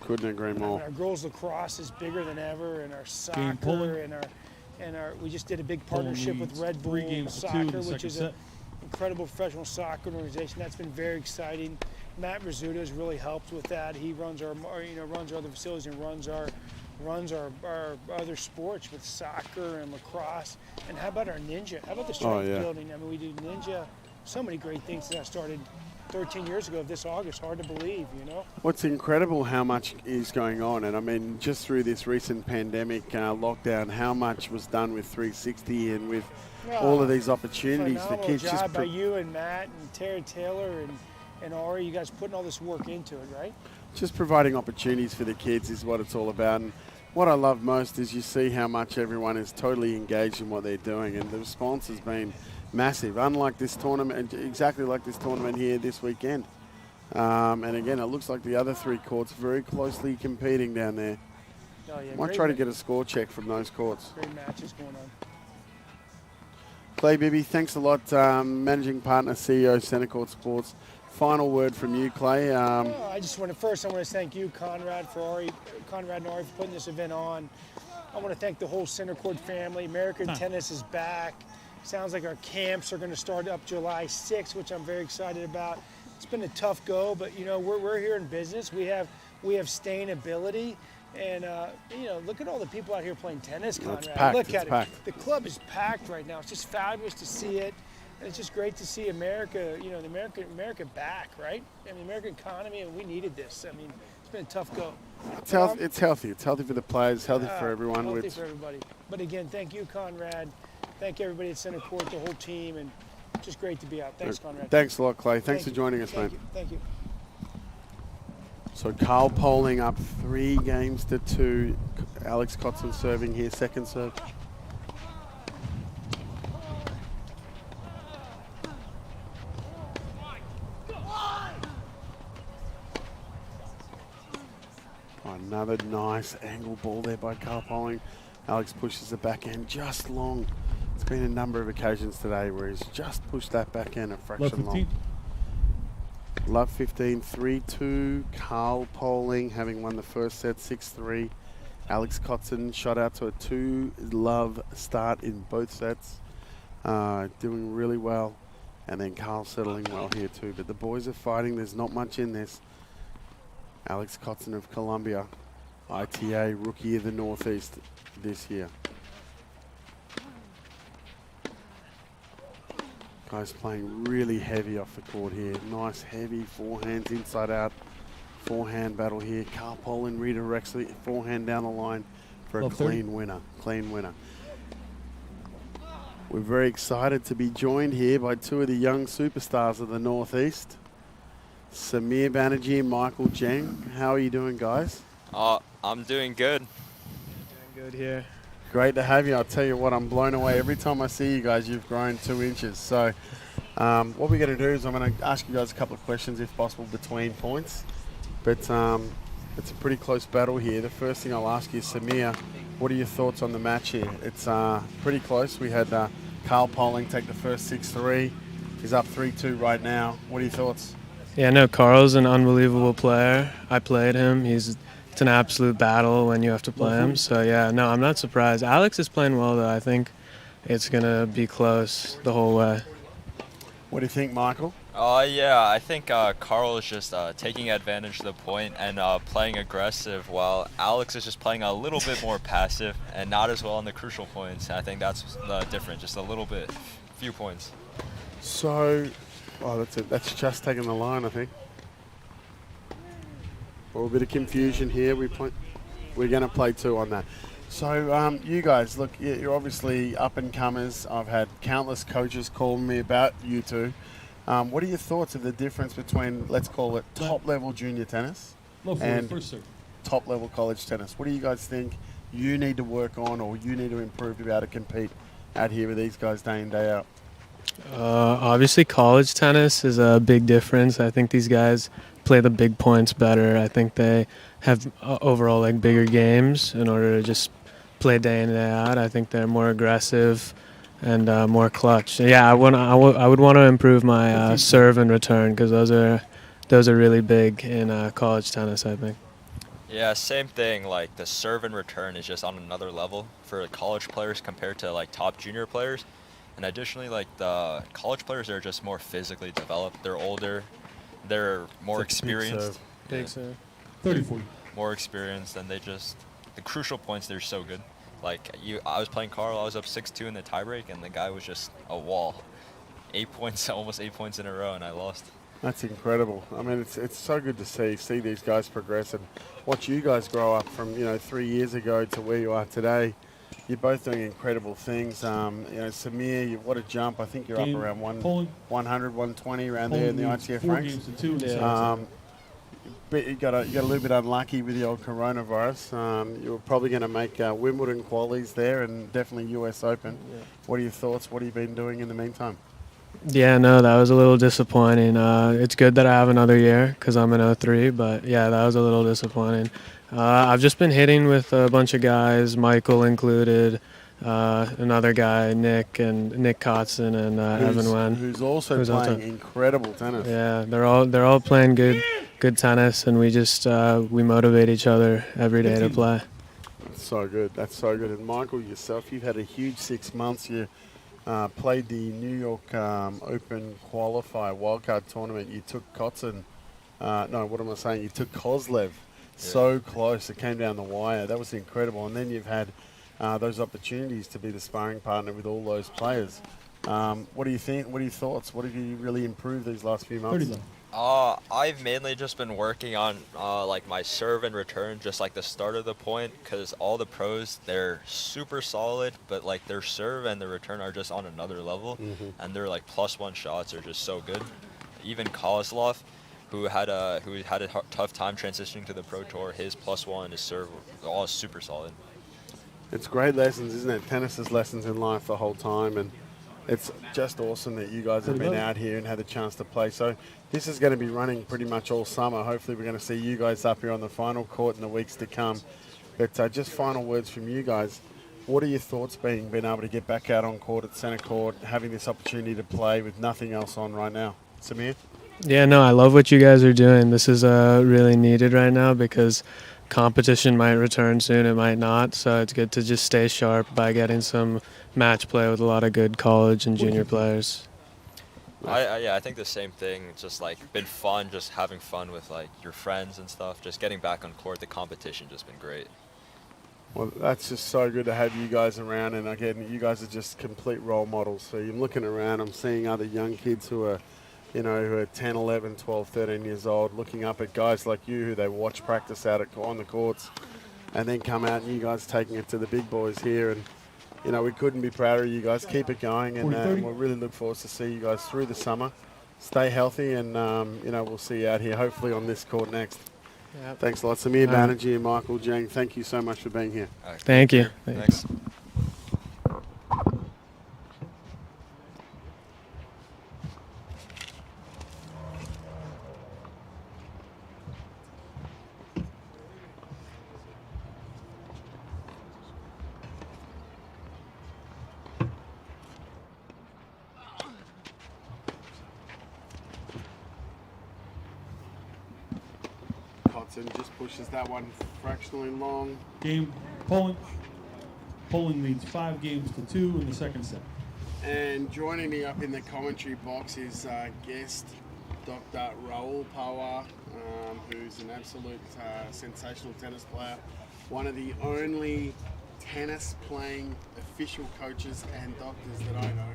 S4: Couldn't agree more.
S6: Our girls lacrosse is bigger than ever, and our
S2: Game pulling.
S6: soccer and our we just did a big partnership with
S2: leads
S6: Red Bull
S2: 3 games to 2
S6: Soccer,
S2: in the
S6: which
S2: second
S6: is
S2: set.
S6: an incredible professional soccer organization. That's been very exciting. Matt Rizzuto has really helped with that. He runs our other facilities and runs our other sports with soccer and lacrosse. And how about our ninja? How about the strength
S4: yeah.
S6: building? I mean, we do ninja. So many great things that I started 13 years ago this August. Hard to believe,
S4: What's incredible how much is going on, and I mean just through this recent pandemic lockdown, how much was done with 360 and with all of these opportunities for
S6: Phenomenal
S4: kids.
S6: job by you and Matt and Terry Taylor and Ari. You guys putting all this work into it, right?
S4: Just providing opportunities for the kids is what it's all about. And what I love most is you see how much everyone is totally engaged in what they're doing, and the response has been massive. Unlike this tournament, exactly like this tournament here this weekend. And again, it looks like the other 3 courts very closely competing down there.
S6: Oh, yeah,
S4: Might
S6: great
S4: try to
S6: ma-
S4: get a score check from those courts.
S6: Great matches going on.
S4: Clay Bibby, thanks a lot. Managing partner, CEO, Centercourt Sports. Final word from you, Clay.
S6: I just want to thank you, Conrad and Ari, for putting this event on. I want to thank the whole Centercourt family. American tennis is back. Sounds like our camps are going to start up July 6th, which I'm very excited about. It's been a tough go, but we're here in business. We have staying ability, and look at all the people out here playing tennis, Conrad.
S4: It's packed.
S6: Look
S4: It's
S6: at it.
S4: packed.
S6: The club is packed right now. It's just fabulous to see it. And it's just great to see America, the America back, right? I mean, the American economy, and we needed this. I mean, it's been a tough go.
S4: It's healthy. It's healthy. It's healthy for the players, healthy for everyone.
S6: Healthy for everybody. But again, thank you, Conrad. Thank everybody at Centercourt, the whole team, and just great to be out. Thanks, Conrad.
S4: Thanks a lot, Clay. Thanks for
S6: you.
S4: joining us, mate.
S6: Thank you.
S4: So Karl Poling up 3-2. Alex Kotzen serving here, second serve. Another nice angle ball there by Karl Poling. Alex pushes the backhand just long. It's been a number of occasions today where he's just pushed that backhand a fraction long. Love 15, 3-2. Karl Poling having won the first set 6-3. Alex Kotzen shot out to a 2-love start in both sets. Doing really well. And then Karl settling well here too. But the boys are fighting. There's not much in this. Alex Kotzen of Columbia, ITA Rookie of the Northeast this year. Guys playing really heavy off the court here. Nice heavy forehands inside out. Forehand battle here. Karl Poling redirects the forehand down the line for a clean winner. Clean winner. We're very excited to be joined here by two of the young superstars of the Northeast. Samir Banerjee and Michael Jeng. How are you doing, guys?
S7: I'm doing good.
S8: Doing good here.
S4: Great to have you. I'll tell you what, I'm blown away. Every time I see you guys, you've grown 2 inches. So what we're going to do is I'm going to ask you guys a couple of questions, if possible, between points. But it's a pretty close battle here. The first thing I'll ask you, Samir, what are your thoughts on the match here? It's pretty close. We had Karl Poling take the first 6-3. He's up 3-2 right now. What are your thoughts?
S8: Yeah, no, Karl's an unbelievable player. I played him. It's an absolute battle when you have to play him. So, yeah, no, I'm not surprised. Alex is playing well, though. I think it's going to be close the whole way.
S4: What do you think, Michael?
S7: Yeah, I think Karl is just taking advantage of the point and playing aggressive, while Alex is just playing a little bit more passive and not as well on the crucial points. I think that's different, just a little bit, few points.
S4: So, that's it. That's just taking the line, I think. A little bit of confusion here. We're going to play 2 on that. So, you guys, look, you're obviously up-and-comers. I've had countless coaches calling me about you two. What are your thoughts of the difference between, let's call it, top-level junior tennis and top-level college tennis? What do you guys think you need to work on or you need to improve to be able to compete out here with these guys day in, day out?
S8: Obviously, college tennis is a big difference. I think these guys play the big points better. I think they have overall like bigger games in order to just play day in, day out. I think they're more aggressive and more clutch. Yeah, I would want to improve my serve and return, because those are really big in college tennis, I think.
S7: Yeah, same thing. Like the serve and return is just on another level for college players compared to like top junior players. And additionally, like the college players are just more physically developed. They're older, they're more experienced.
S8: Big serve.
S2: 30-40.
S7: More experienced, and the crucial points, they're so good. Like I was playing Karl, I was up 6-2 in the tiebreak, and the guy was just a wall. 8 points, almost 8 points in a row, and I lost.
S4: That's incredible. I mean, it's so good to see these guys progress and watch you guys grow up from 3 years ago to where you are today. You're both doing incredible things. Samir, what a jump! I think you're up around 100, 120 around there in the ITF ranks. But you got a little bit unlucky with the old coronavirus. You were probably going to make Wimbledon qualies there and definitely US Open. Yeah. What are your thoughts? What have you been doing in the meantime?
S8: Yeah, no, that was a little disappointing. It's good that I have another year because I'm an 03, but yeah, that was a little disappointing. I've just been hitting with a bunch of guys, Michael included, another guy, Nick Kotzen, and Evan Wen,
S4: who's also playing incredible tennis.
S8: Yeah, they're all playing good tennis, and we just we motivate each other every day to play.
S4: That's so good. That's so good. And Michael, yourself, you've had a huge 6 months. You played the New York Open qualifier wildcard tournament. You took Kotzen. You took Kozlev. So close. It came down the wire. That was incredible. And then you've had those opportunities to be the sparring partner with all those players. What do you think? What are your thoughts? What have you really improved these last few months?
S7: I've mainly just been working on like my serve and return, just like the start of the point, because all the pros, they're super solid, but like their serve and their return are just on another level, and their like +1 shots are just so good. Even Kozlov, who had a tough time transitioning to the pro tour, his +1, his serve, all super solid.
S4: It's great lessons, isn't it? Tennis is lessons in life the whole time, and it's just awesome that you guys have been out here and had a chance to play. So this is going to be running pretty much all summer. Hopefully we're going to see you guys up here on the final court in the weeks to come. But just final words from you guys. What are your thoughts being able to get back out on court at Centercourt, having this opportunity to play with nothing else on right now? Samir?
S8: Yeah, no, I love what you guys are doing. This is really needed right now because competition might return soon, it might not. So it's good to just stay sharp by getting some match play with a lot of good college and junior players.
S7: I think the same thing. It's just like been fun, just having fun with like your friends and stuff. Just getting back on court, the competition just been great.
S4: Well, that's just so good to have you guys around, and again, you guys are just complete role models. So I'm looking around, I'm seeing other young kids who are, who are 10, 11, 12, 13 years old, looking up at guys like you who they watch practice out on the courts, and then come out and you guys taking it to the big boys here. And, we couldn't be prouder of you guys. Keep it going, and we'll really look forward to see you guys through the summer. Stay healthy, and, we'll see you out here hopefully on this court next.
S8: Yep.
S4: Thanks a lot. Samir Banerjee and Michael Jang, thank you so much for being here.
S7: Right,
S8: Thank you.
S7: Thanks.
S4: Hudson just pushes that one fractionally long.
S2: Game, Poland leads 5 games to 2 in the second set.
S4: And joining me up in the commentary box is guest Dr. Raul Pawar, who's an absolute sensational tennis player. One of the only tennis playing official coaches and doctors that I know.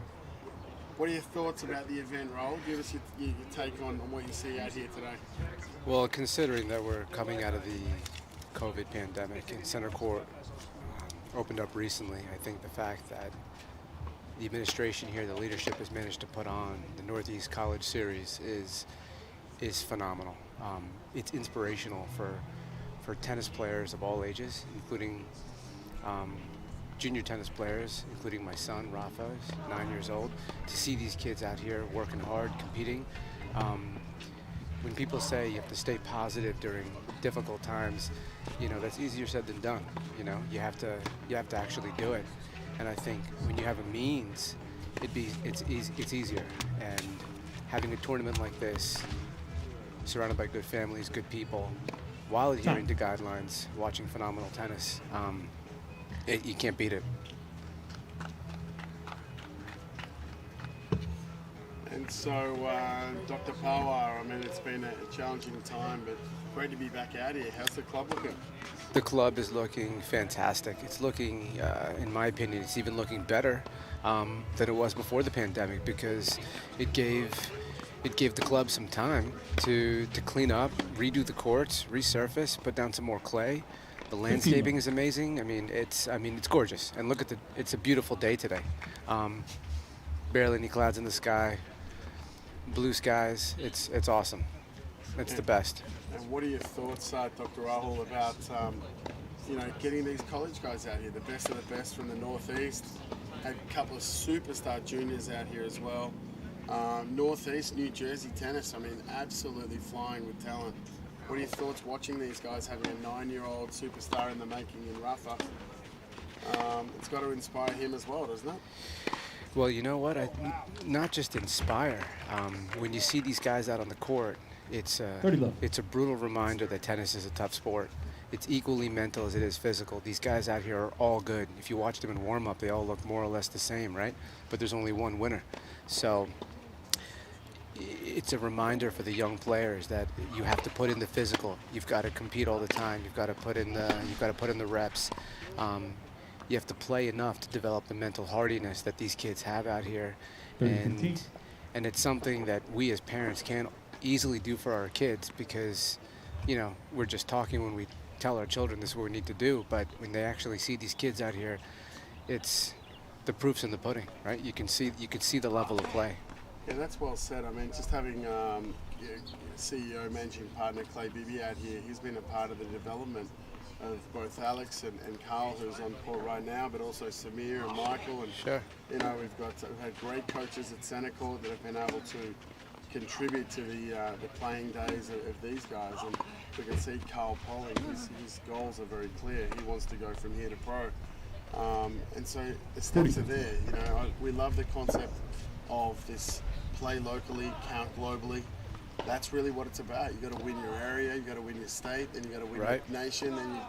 S4: What are your thoughts about the event, Raul? Give us your take on what you see out here today.
S9: Well, considering that we're coming out of the COVID pandemic and Centercourt opened up recently, I think the fact that the administration here, the leadership has managed to put on the Northeast College Series is phenomenal. It's inspirational for tennis players of all ages, including junior tennis players, including my son, Rafa, who's 9 years old, to see these kids out here working hard, competing. When people say you have to stay positive during difficult times, that's easier said than done. You have to actually do it. And I think when you have a means, it's easier. And having a tournament like this, surrounded by good families, good people, while adhering to guidelines, watching phenomenal tennis, you can't beat it.
S4: And so, Dr. Pawar, it's been a challenging time, but great to be back out here. How's the club looking?
S9: The club is looking fantastic. It's looking, in my opinion, it's even looking better than it was before the pandemic, because it gave the club some time to clean up, redo the courts, resurface, put down some more clay. The landscaping is amazing. It's gorgeous. And look at it's a beautiful day today. Barely any clouds in the sky, blue skies. It's awesome. It's the best.
S4: And what are your thoughts, Dr. Rahul, about getting these college guys out here, the best of the best from the Northeast? Had a couple of superstar juniors out here as well. Northeast, New Jersey tennis, absolutely flying with talent. What are your thoughts watching these guys, having a 9-year-old superstar in the making in Rafa? It's got to inspire him as well, doesn't it?
S9: Well, you know what? Not just inspire. When you see these guys out on the court, it's a brutal reminder that tennis is a tough sport. It's equally mental as it is physical. These guys out here are all good. If you watch them in warm-up, they all look more or less the same, right? But there's only one winner. So it's a reminder for the young players that you have to put in the physical. You've got to compete all the time. You've got to put in the reps. You have to play enough to develop the mental hardiness that these kids have out here, and it's something that we as parents can't easily do for our kids because, you know, we're just talking when we tell our children this is what we need to do. But when they actually see these kids out here, it's the proof's in the pudding, right? You can see the level of play.
S4: Yeah, that's well said. I mean, just having CEO, managing partner Clay Bibby out here, he's been a part of the development of both Alex and Karl, who's on court right now, but also Samir and Michael. And
S9: Sure.
S4: you know, we've had great coaches at Centercourt that have been able to contribute to the playing days of these guys. And we can see Karl polling. His goals are very clear. He wants to go from here to pro. And so the steps are there. You know, we love the concept of this play locally, count globally. That's really what it's about. You got to win your area, you got to win your state, then you got to win your nation, and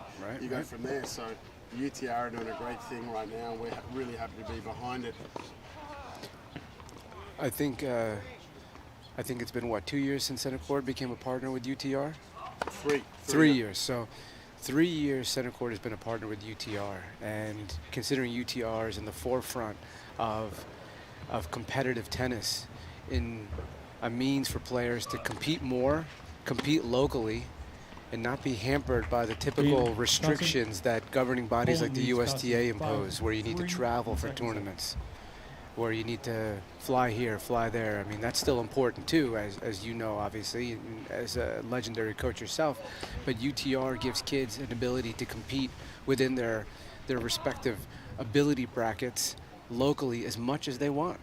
S4: you go from there. So the UTR are doing a great thing right now. We're really happy to be behind it.
S9: I think it's been, what, 2 years since Centercourt became a partner with UTR? Three years. So 3 years Centercourt has been a partner with UTR, and considering UTR is in the forefront of competitive tennis, in a means for players to compete more, compete locally, and not be hampered by the typical restrictions that governing bodies like the USTA impose, where you need to travel for tournaments, where you need to fly here, fly there. I mean, that's still important too, as you know, obviously, and as a legendary coach yourself. But UTR gives kids an ability to compete within their respective ability brackets locally as much as they want.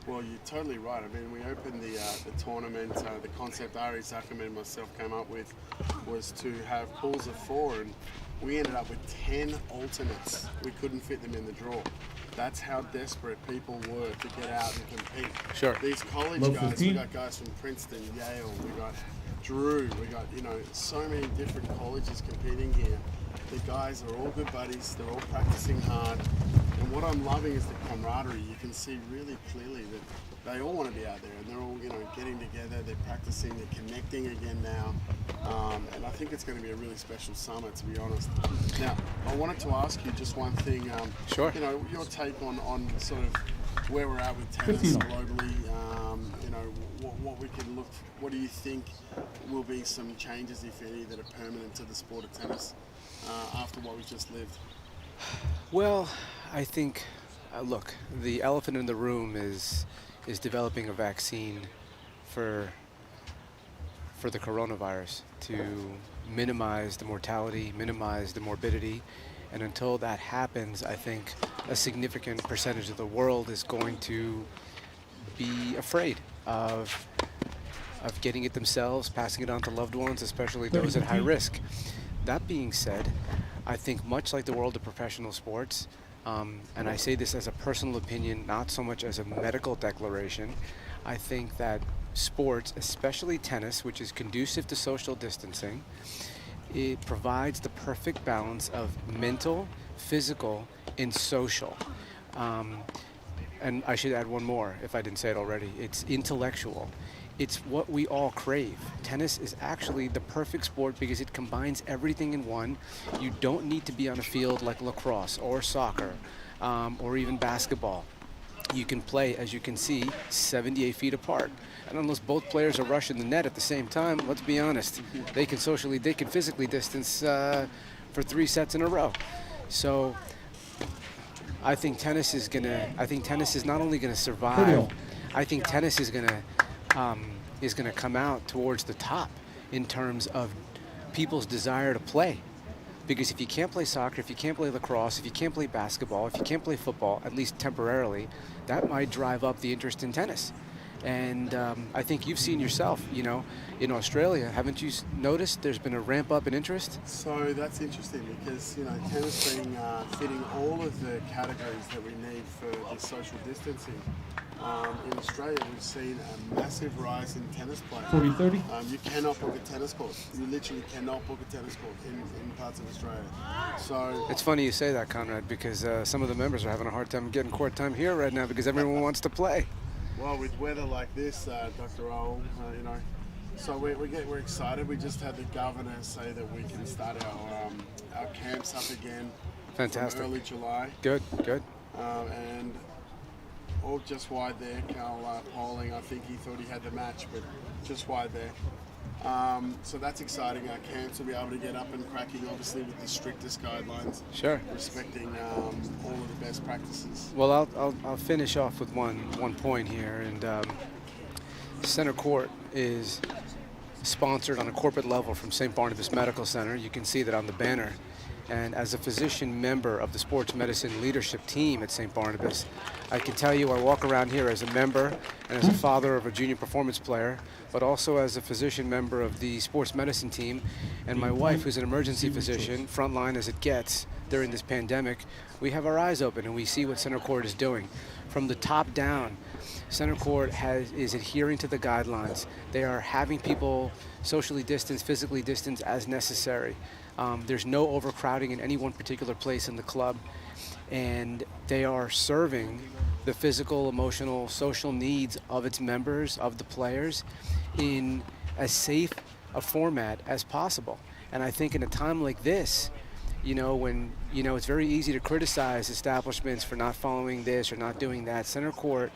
S4: Well, you're totally right. I mean, we opened the tournament. The concept Ari Zuckerman and myself came up with was to have pools of 4, and we ended up with 10 alternates. We couldn't fit them in the draw. That's how desperate people were to get out and compete.
S9: Sure.
S4: These college guys, we got guys from Princeton, Yale, we got Drew, we got, you know, so many different colleges competing here. The guys are all good buddies, they're all practicing hard. And what I'm loving is the camaraderie. You can see really clearly that they all want to be out there, and they're all, you know, getting together, they're practicing, they're connecting again now. And I think it's going to be a really special summer, to be honest. Now, I wanted to ask you just one thing.
S9: Sure.
S4: You know, your take on sort of where we're at with tennis globally. You know, what we can look. What do you think will be some changes, if any, that are permanent to the sport of tennis after what we just lived?
S9: Well, I think, look, the elephant in the room is developing a vaccine for the coronavirus to minimize the mortality, minimize the morbidity. And until that happens, I think a significant percentage of the world is going to be afraid of getting it themselves, passing it on to loved ones, especially those at high risk. That being said, I think much like the world of professional sports, and I say this as a personal opinion, not so much as a medical declaration, I think that sports, especially tennis, which is conducive to social distancing, it provides the perfect balance of mental, physical, and social. And I should add one more, if I didn't say it already. It's intellectual. It's what we all crave. Tennis is actually the perfect sport because it combines everything in one. You don't need to be on a field like lacrosse or soccer or even basketball. You can play, as you can see, 78 feet apart. And unless both players are rushing the net at the same time, let's be honest, they can physically distance for 3 sets in a row. So I think tennis is not only gonna survive, I think tennis is gonna come out towards the top in terms of people's desire to play. Because if you can't play soccer, if you can't play lacrosse, if you can't play basketball, if you can't play football, at least temporarily, that might drive up the interest in tennis. And I think you've seen yourself, you know, in Australia, haven't you noticed there's been a ramp up in interest?
S4: So that's interesting because, you know, tennis being fitting all of the categories that we need for the social distancing. In Australia, we've seen a massive rise in tennis play.
S2: 40-30?
S4: You cannot book a tennis court. You literally cannot book a tennis court in parts of Australia. So
S9: it's funny you say that, Conrad, because some of the members are having a hard time getting court time here right now because everyone wants to play.
S4: Well, with weather like this, Dr. Owl, you know, so we're excited. We just had the governor say that we can start our camps up again.
S9: Fantastic.
S4: From early July.
S9: Good.
S4: And or just wide there. Karl polling, I think he thought he had the match, but just wide there. So that's exciting. Our camps will be able to get up and cracking, obviously with the strictest guidelines.
S9: Sure.
S4: Respecting all of the best practices.
S9: Well, I'll finish off with one point here, and Centercourt is sponsored on a corporate level from St. Barnabas Medical Center. You can see that on the banner. And as a physician member of the sports medicine leadership team at St. Barnabas, I can tell you I walk around here as a member and as a father of a junior performance player, but also as a physician member of the sports medicine team. And my wife, who's an emergency physician, frontline as it gets during this pandemic, we have our eyes open and we see what Centercourt is doing. From the top down, Centercourt is adhering to the guidelines. They are having people socially distance, physically distance as necessary. There's no overcrowding in any one particular place in the club, and they are serving the physical, emotional, social needs of its members, of the players, in as safe a format as possible. And I think in a time like this, when it's very easy to criticize establishments for not following this or not doing that, Centercourt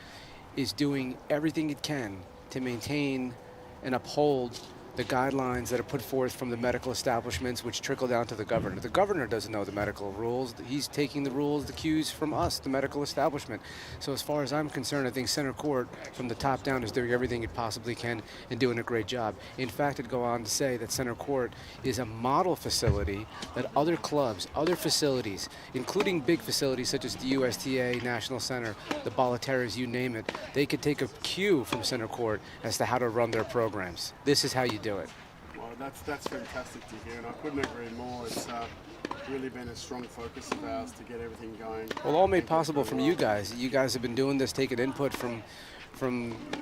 S9: is doing everything it can to maintain and uphold the guidelines that are put forth from the medical establishments, which trickle down to the governor. The governor doesn't know the medical rules. He's taking the rules, the cues from us, the medical establishment. So as far as I'm concerned, I think Centercourt, from the top down, is doing everything it possibly can and doing a great job. In fact, I'd go on to say that Centercourt is a model facility that other clubs, other facilities, including big facilities such as the USTA National Center, the Bolletteras, you name it, they could take a cue from Centercourt as to how to run their programs. This is how you do it.
S4: Well, that's fantastic to hear, and I couldn't agree more. It's really been a strong focus of ours to get everything going.
S9: Well, all made possible from you guys. You guys have been doing this, taking input from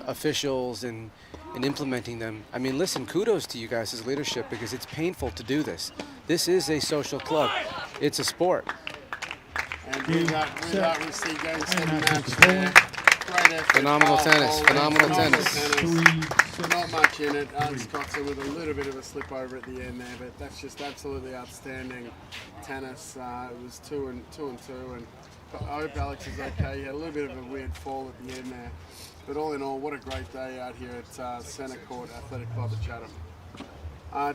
S9: officials and implementing them. I mean, listen, kudos to you guys as leadership, because it's painful to do this. This is a social club. It's a sport.
S4: And with that we see game 7 match there. Great effort.
S9: Phenomenal tennis. Phenomenal tennis.
S4: Not much in it. Alex Coxon with a little bit of a slip over at the end there, but that's just absolutely outstanding tennis. It was 2 and 2, and I hope Alex is okay. He had a little bit of a weird fall at the end there, but all in all, what a great day out here at Centercourt Athletic Club at Chatham.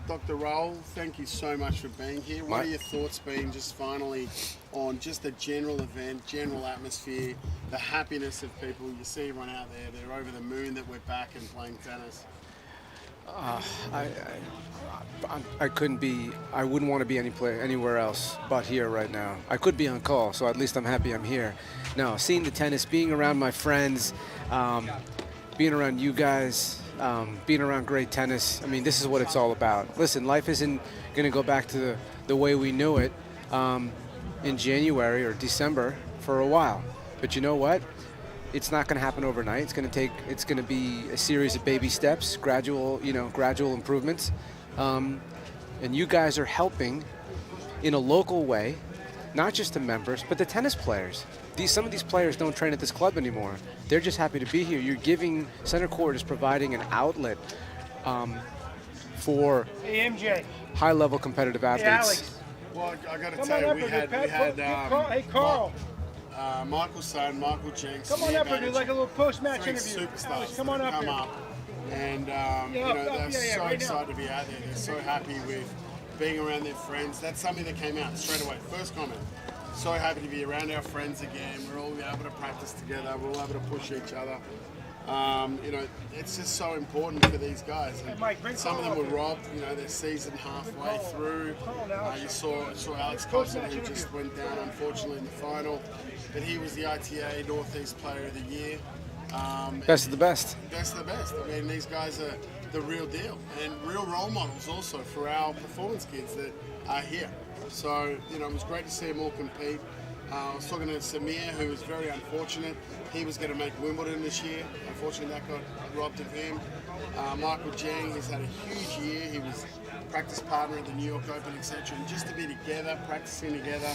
S4: Dr. Roll, thank you so much for being here. What are your thoughts been just finally on just the general event, general atmosphere, the happiness of people? You see everyone out there, they're over the moon that we're back and playing tennis.
S9: I wouldn't want to be anywhere else but here right now. I could be on call, so at least I'm happy I'm here. No, seeing the tennis, being around my friends, being around you guys, being around great tennis. I mean, this is what it's all about. Listen, life isn't going to go back to the way we knew it in January or December for a while. But you know what? It's not going to happen overnight. It's going to be a series of baby steps, gradual improvements. And you guys are helping in a local way, not just the members, but the tennis players. Some of these players don't train at this club anymore. They're just happy to be here. Centercourt is providing an outlet for high-level competitive athletes.
S4: Well, I got to tell you, we had
S6: hey, Karl.
S4: Michael's son, Michael Jenks.
S6: Come on up and do like a little post-match
S4: 3
S6: interview.
S4: superstars
S6: Alex, come on up
S4: come
S6: here.
S4: up. And they're so
S6: right
S4: excited
S6: now.
S4: to be out there. They're so happy with being around their friends. That's something that came out straight away. First comment. So happy to be around our friends again. We're all able to practice together. We're all able to push each other. It's just so important for these guys. And some of them were robbed. Their season halfway through. You saw Alex Coxon, who just went down unfortunately in the final, but he was the ITA Northeast Player of the Year.
S9: Best of the best.
S4: Best of the best. I mean, these guys are the real deal and real role models also for our performance kids that are here. So, it was great to see them all compete. I was talking to Samir, who was very unfortunate. He was going to make Wimbledon this year. Unfortunately, that got robbed of him. Michael Jang, he's had a huge year. He was practice partner at the New York Open, etc. And just to be together, practicing together,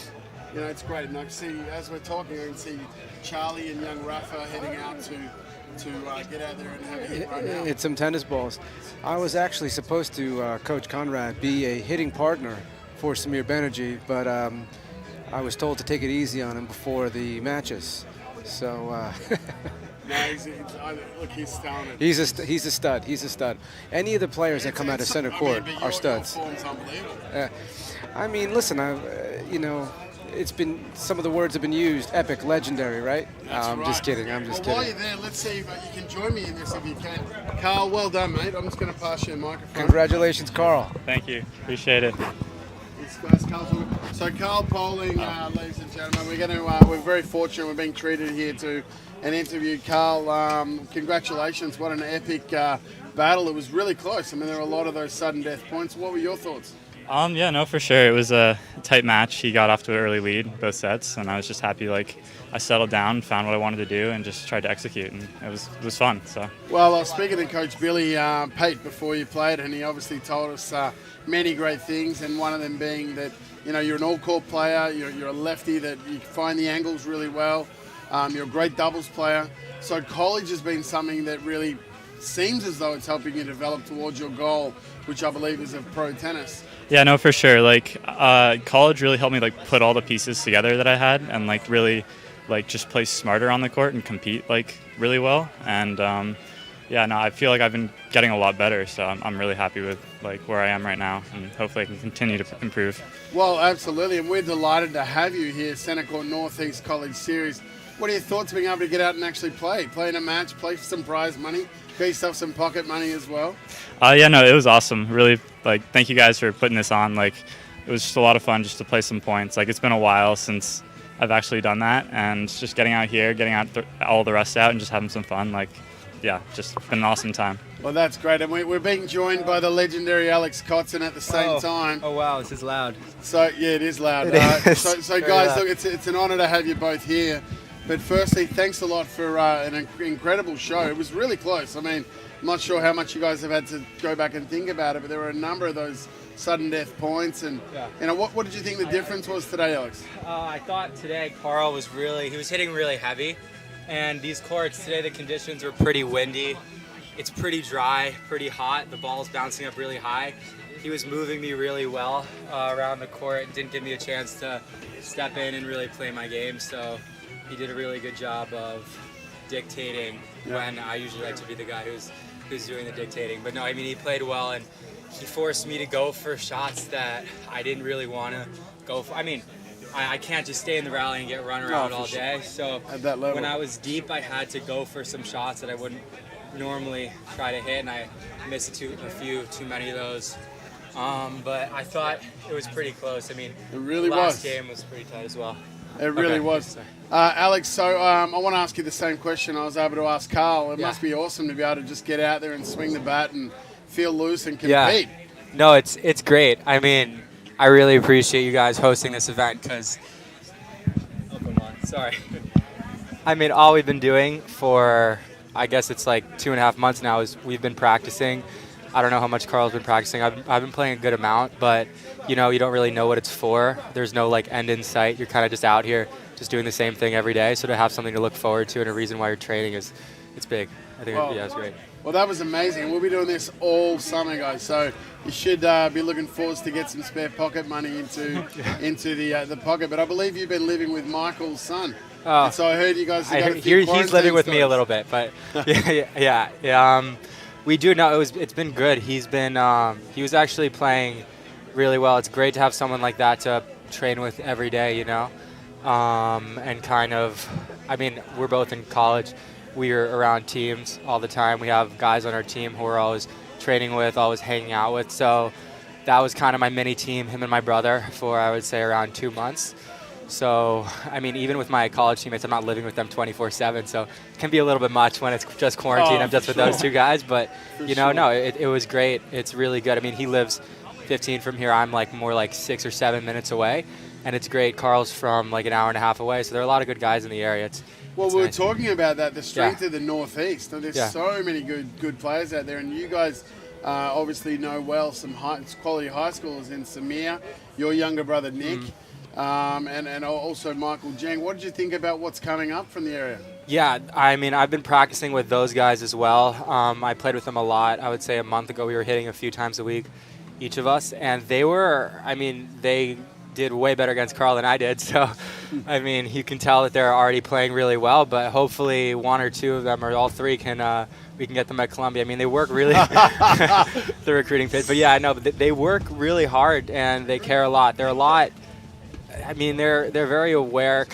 S4: it's great. And I can see, as we're talking, I can see Charlie and young Rafa heading out to get out there and have a hit right now.
S9: Hit some tennis balls. I was actually supposed to, Coach Conrad, be a hitting partner for Samir Banerjee, but I was told to take it easy on him before the matches. So
S4: No, look, he's talented.
S9: he's a stud. He's a stud. Any of the players that come out of center court are studs.
S4: Your form's unbelievable.
S9: I mean, listen, you know, it's been, some of the words have been used, epic, legendary, right? I'm
S4: Right.
S9: just kidding. I'm just
S4: While
S9: kidding.
S4: you're there, let's see if you can join me in this if you can. Karl, well done, mate. I'm just going to pass you a microphone.
S9: Congratulations, Karl.
S1: Thank you. Appreciate it.
S4: So Karl Poling, ladies and gentlemen, we're very fortunate. We're being treated here to an interview. Karl, congratulations! What an epic battle! It was really close. I mean, there were a lot of those sudden death points. What were your thoughts?
S1: Yeah, no, for sure. It was a tight match. He got off to an early lead, both sets, and I was just happy. Like, I settled down, found what I wanted to do, and just tried to execute. And it was fun. So.
S4: Well, I was speaking to Coach Billy Pate before you played, and he obviously told us many great things, and one of them being that you're an all-court player. You're a lefty that you find the angles really well. You're a great doubles player. So college has been something that really seems as though it's helping you develop towards your goal, which I believe is of pro tennis.
S1: Yeah, no, for sure. Like, college really helped me like put all the pieces together that I had, and like really, like just play smarter on the court and compete like really well. And yeah, no, I feel like I've been getting a lot better. So I'm really happy with like where I am right now, and hopefully I can continue to improve.
S4: Well, absolutely, and we're delighted to have you here, Centercourt Northeast College Series. What are your thoughts being able to get out and actually play in a match, play for some prize money, get yourself some pocket money as well?
S1: Yeah, no, it was awesome. Really, like, thank you guys for putting this on. Like, it was just a lot of fun just to play some points. Like, it's been a while since I've actually done that, and just getting out here, getting out all the rest out, and just having some fun. Like, yeah, just been an awesome time.
S4: Well, that's great, and we're being joined by the legendary Alex Kotzen at the same time.
S10: Oh wow, this is loud.
S4: So yeah, it is loud.
S10: It is.
S4: So guys, look, it's an honour to have you both here. But firstly, thanks a lot for an incredible show. It was really close. I mean, I'm not sure how much you guys have had to go back and think about it, but there were a number of those sudden death points. And what did you think the difference was today, Alex?
S10: I thought today Karl was hitting really heavy, and these courts today, the conditions were pretty windy. It's pretty dry, pretty hot. The ball's bouncing up really high. He was moving me really well around the court and didn't give me a chance to step in and really play my game. So he did a really good job of dictating when I usually like to be the guy who's doing the dictating. But no, I mean, he played well, and he forced me to go for shots that I didn't really want to go for. I mean, I can't just stay in the rally and get run around all day. So
S4: at that level,
S10: when I was deep, I had to go for some shots that I wouldn't normally try to hit, and I missed a few too many of those. But I thought it was pretty close. I mean,
S4: it really
S10: last game was pretty tight as well.
S4: It really was. Alex, so I want to ask you the same question I was able to ask Karl. It must be awesome to be able to just get out there and swing the bat and feel loose and compete.
S10: Yeah. No, it's great. I mean, I really appreciate you guys hosting this event because, sorry. I mean, all we've been doing for, I guess it's like 2.5 months now, is we've been practicing. I don't know how much Karl's been practicing. I've been playing a good amount, but you don't really know what it's for. There's no like end in sight. You're kind of just out here, just doing the same thing every day. So to have something to look forward to and a reason why you're training it's big. I think it's great.
S4: Well, that was amazing. We'll be doing this all summer, guys. So you should be looking forward to get some spare pocket money into the pocket. But I believe you've been living with Michael's son. So I heard you guys.
S10: He's living with me a little bit, but yeah. We do know it's been good. He was actually playing really well. It's great to have someone like that to train with every day, and kind of, I mean, we're both in college. We're around teams all the time. We have guys on our team who we're always training with, always hanging out with. So that was kind of my mini team, him and my brother, for I would say around 2 months. So, I mean, even with my college teammates, I'm not living with them 24/7, so it can be a little bit much when it's just quarantine. I'm just with those two guys, but, no, it was great. It's really good. I mean, he lives 15 from here. I'm like more like 6 or 7 minutes away, and it's great. Karl's from like an hour and a half away, so there are a lot of good guys in the area.
S4: We were talking about that, the strength of the Northeast. There's so many good players out there, and you guys obviously know well some quality high schoolers in Samir, your younger brother Nick, and also Michael Jeng. What did you think about what's coming up from the area?
S10: Yeah, I mean, I've been practicing with those guys as well. I played with them a lot. I would say a month ago we were hitting a few times a week, each of us, and they did way better against Karl than I did. So, I mean, you can tell that they're already playing really well. But hopefully, one or two of them, or all three, we can get them at Columbia. I mean, they work really the recruiting page. But yeah, I know, but they work really hard and they care a lot. They're a lot. I mean, they're very aware,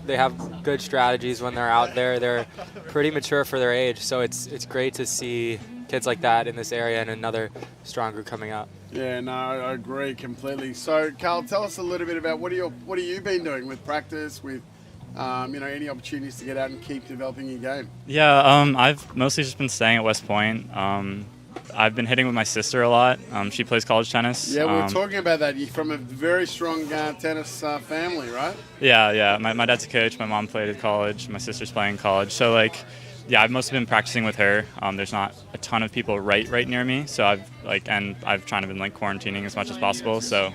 S10: they have good strategies when they're out there. They're pretty mature for their age, so it's great to see kids like that in this area and another strong group coming up.
S4: Yeah, no, I agree completely. So, Karl, tell us a little bit about what have you been doing with practice, with any opportunities to get out and keep developing your game?
S1: Yeah, I've mostly just been staying at West Point. I've been hitting with my sister a lot. She plays college tennis.
S4: Yeah, we were talking about that. You're from a very strong tennis family, right?
S1: Yeah. My dad's a coach. My mom played at college. My sister's playing college. So, I've mostly been practicing with her. There's not a ton of people right near me. So I've trying to been quarantining as much as possible. So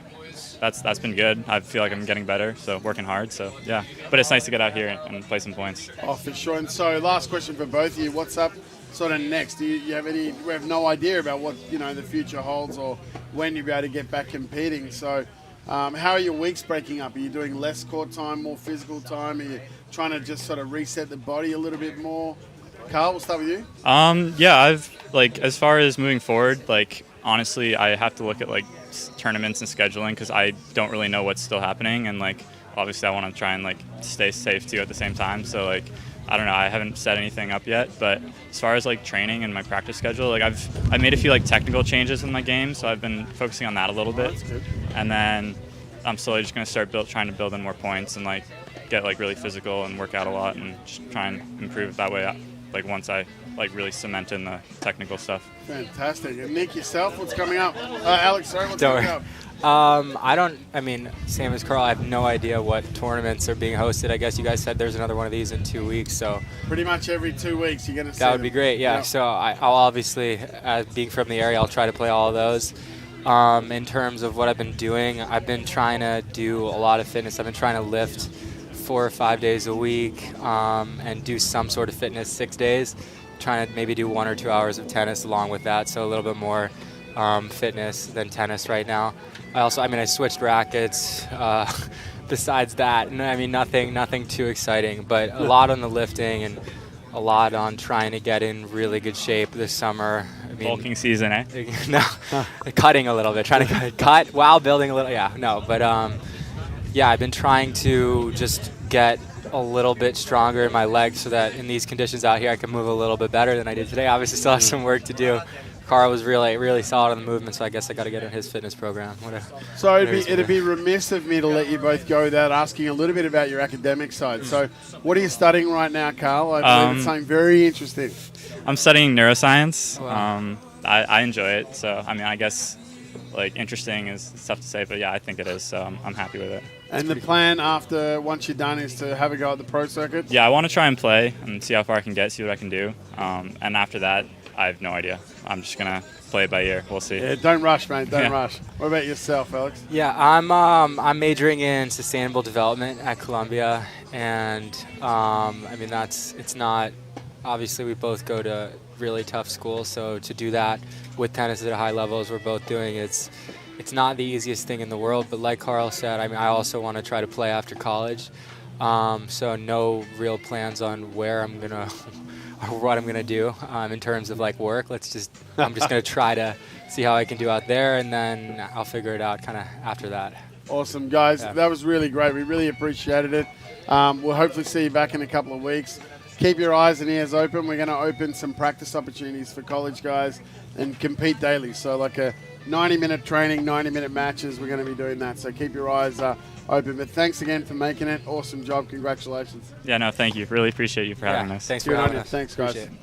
S1: that's been good. I feel like I'm getting better. So working hard. So yeah, but it's nice to get out here and play some points.
S4: Oh, for sure. And so, last question for both of you: what's up sort of next? Do you have any? We have no idea about what the future holds or when you'll be able to get back competing. So, how are your weeks breaking up? Are you doing less court time, more physical time? Are you trying to just sort of reset the body a little bit more? Karl, we'll start with you.
S1: Yeah, I've as far as moving forward, honestly, I have to look at tournaments and scheduling because I don't really know what's still happening, and obviously I want to try and stay safe too at the same time. So I don't know, I haven't set anything up yet, but as far as training and my practice schedule, I made a few technical changes in my game, so I've been focusing on that a little bit.
S4: That's good.
S1: And then I'm slowly just going to start trying to build in more points and get really physical and work out a lot and just try and improve it that way. Once I really cement in the technical stuff.
S4: Fantastic. And Nick, yourself, what's coming up? Alex, sorry, what's coming up?
S10: Same as Karl, I have no idea what tournaments are being hosted. I guess you guys said there's another one of these in 2 weeks, so
S4: pretty much every 2 weeks you're going to see
S10: that would be great. Yeah. So I'll obviously, being from the area, I'll try to play all of those. In terms of what I've been doing, I've been trying to do a lot of fitness. I've been trying to lift 4 or 5 days a week and do some sort of fitness 6 days. Trying to maybe do 1 or 2 hours of tennis along with that, so a little bit more fitness than tennis right now. I switched rackets. Besides that, nothing too exciting, but a lot on the lifting and a lot on trying to get in really good shape this summer.
S1: Bulking season, eh?
S10: No, cutting a little bit, trying to cut while building a little. Yeah, no, but I've been trying to just get a little bit stronger in my legs so that in these conditions out here I can move a little bit better than I did today. Obviously still have some work to do. Karl was really solid on the movement, so I guess I got to get in his fitness program.
S4: So it'd be remiss of me to let you both go without asking a little bit about your academic side. So what are you studying right now, Karl? I believe it's something very interesting.
S1: I'm studying neuroscience.
S10: Wow.
S1: I enjoy it, so I guess interesting is tough to say, but yeah, I think it is, so I'm happy with it.
S4: And the plan once you're done is to have a go at the pro circuit?
S1: Yeah, I want to try and play and see how far I can get, see what I can do. And after that, I have no idea. I'm just going to play it by ear. We'll see.
S4: Yeah, don't rush, mate. Don't rush. What about yourself, Alex?
S10: Yeah, I'm majoring in sustainable development at Columbia. And, it's not – obviously we both go to really tough schools. So to do that with tennis at a high level as we're both doing, it's not the easiest thing in the world, but like Karl said, I also want to try to play after college. So no real plans on where I'm gonna or what I'm gonna do in terms of work. I'm just gonna try to see how I can do out there, and then I'll figure it out kind of after that.
S4: Awesome, guys. Yeah. That was really great. We really appreciated it. We'll hopefully see you back in a couple of weeks. Keep your eyes and ears open. We're going to open some practice opportunities for college guys and compete daily. So a 90-minute training, 90-minute matches, we're going to be doing that. So keep your eyes open. But thanks again for making it. Awesome job. Congratulations.
S1: Yeah, no, thank you. Really appreciate you for having us.
S10: Thanks for having us.
S4: Thanks, guys.
S10: Appreciate it.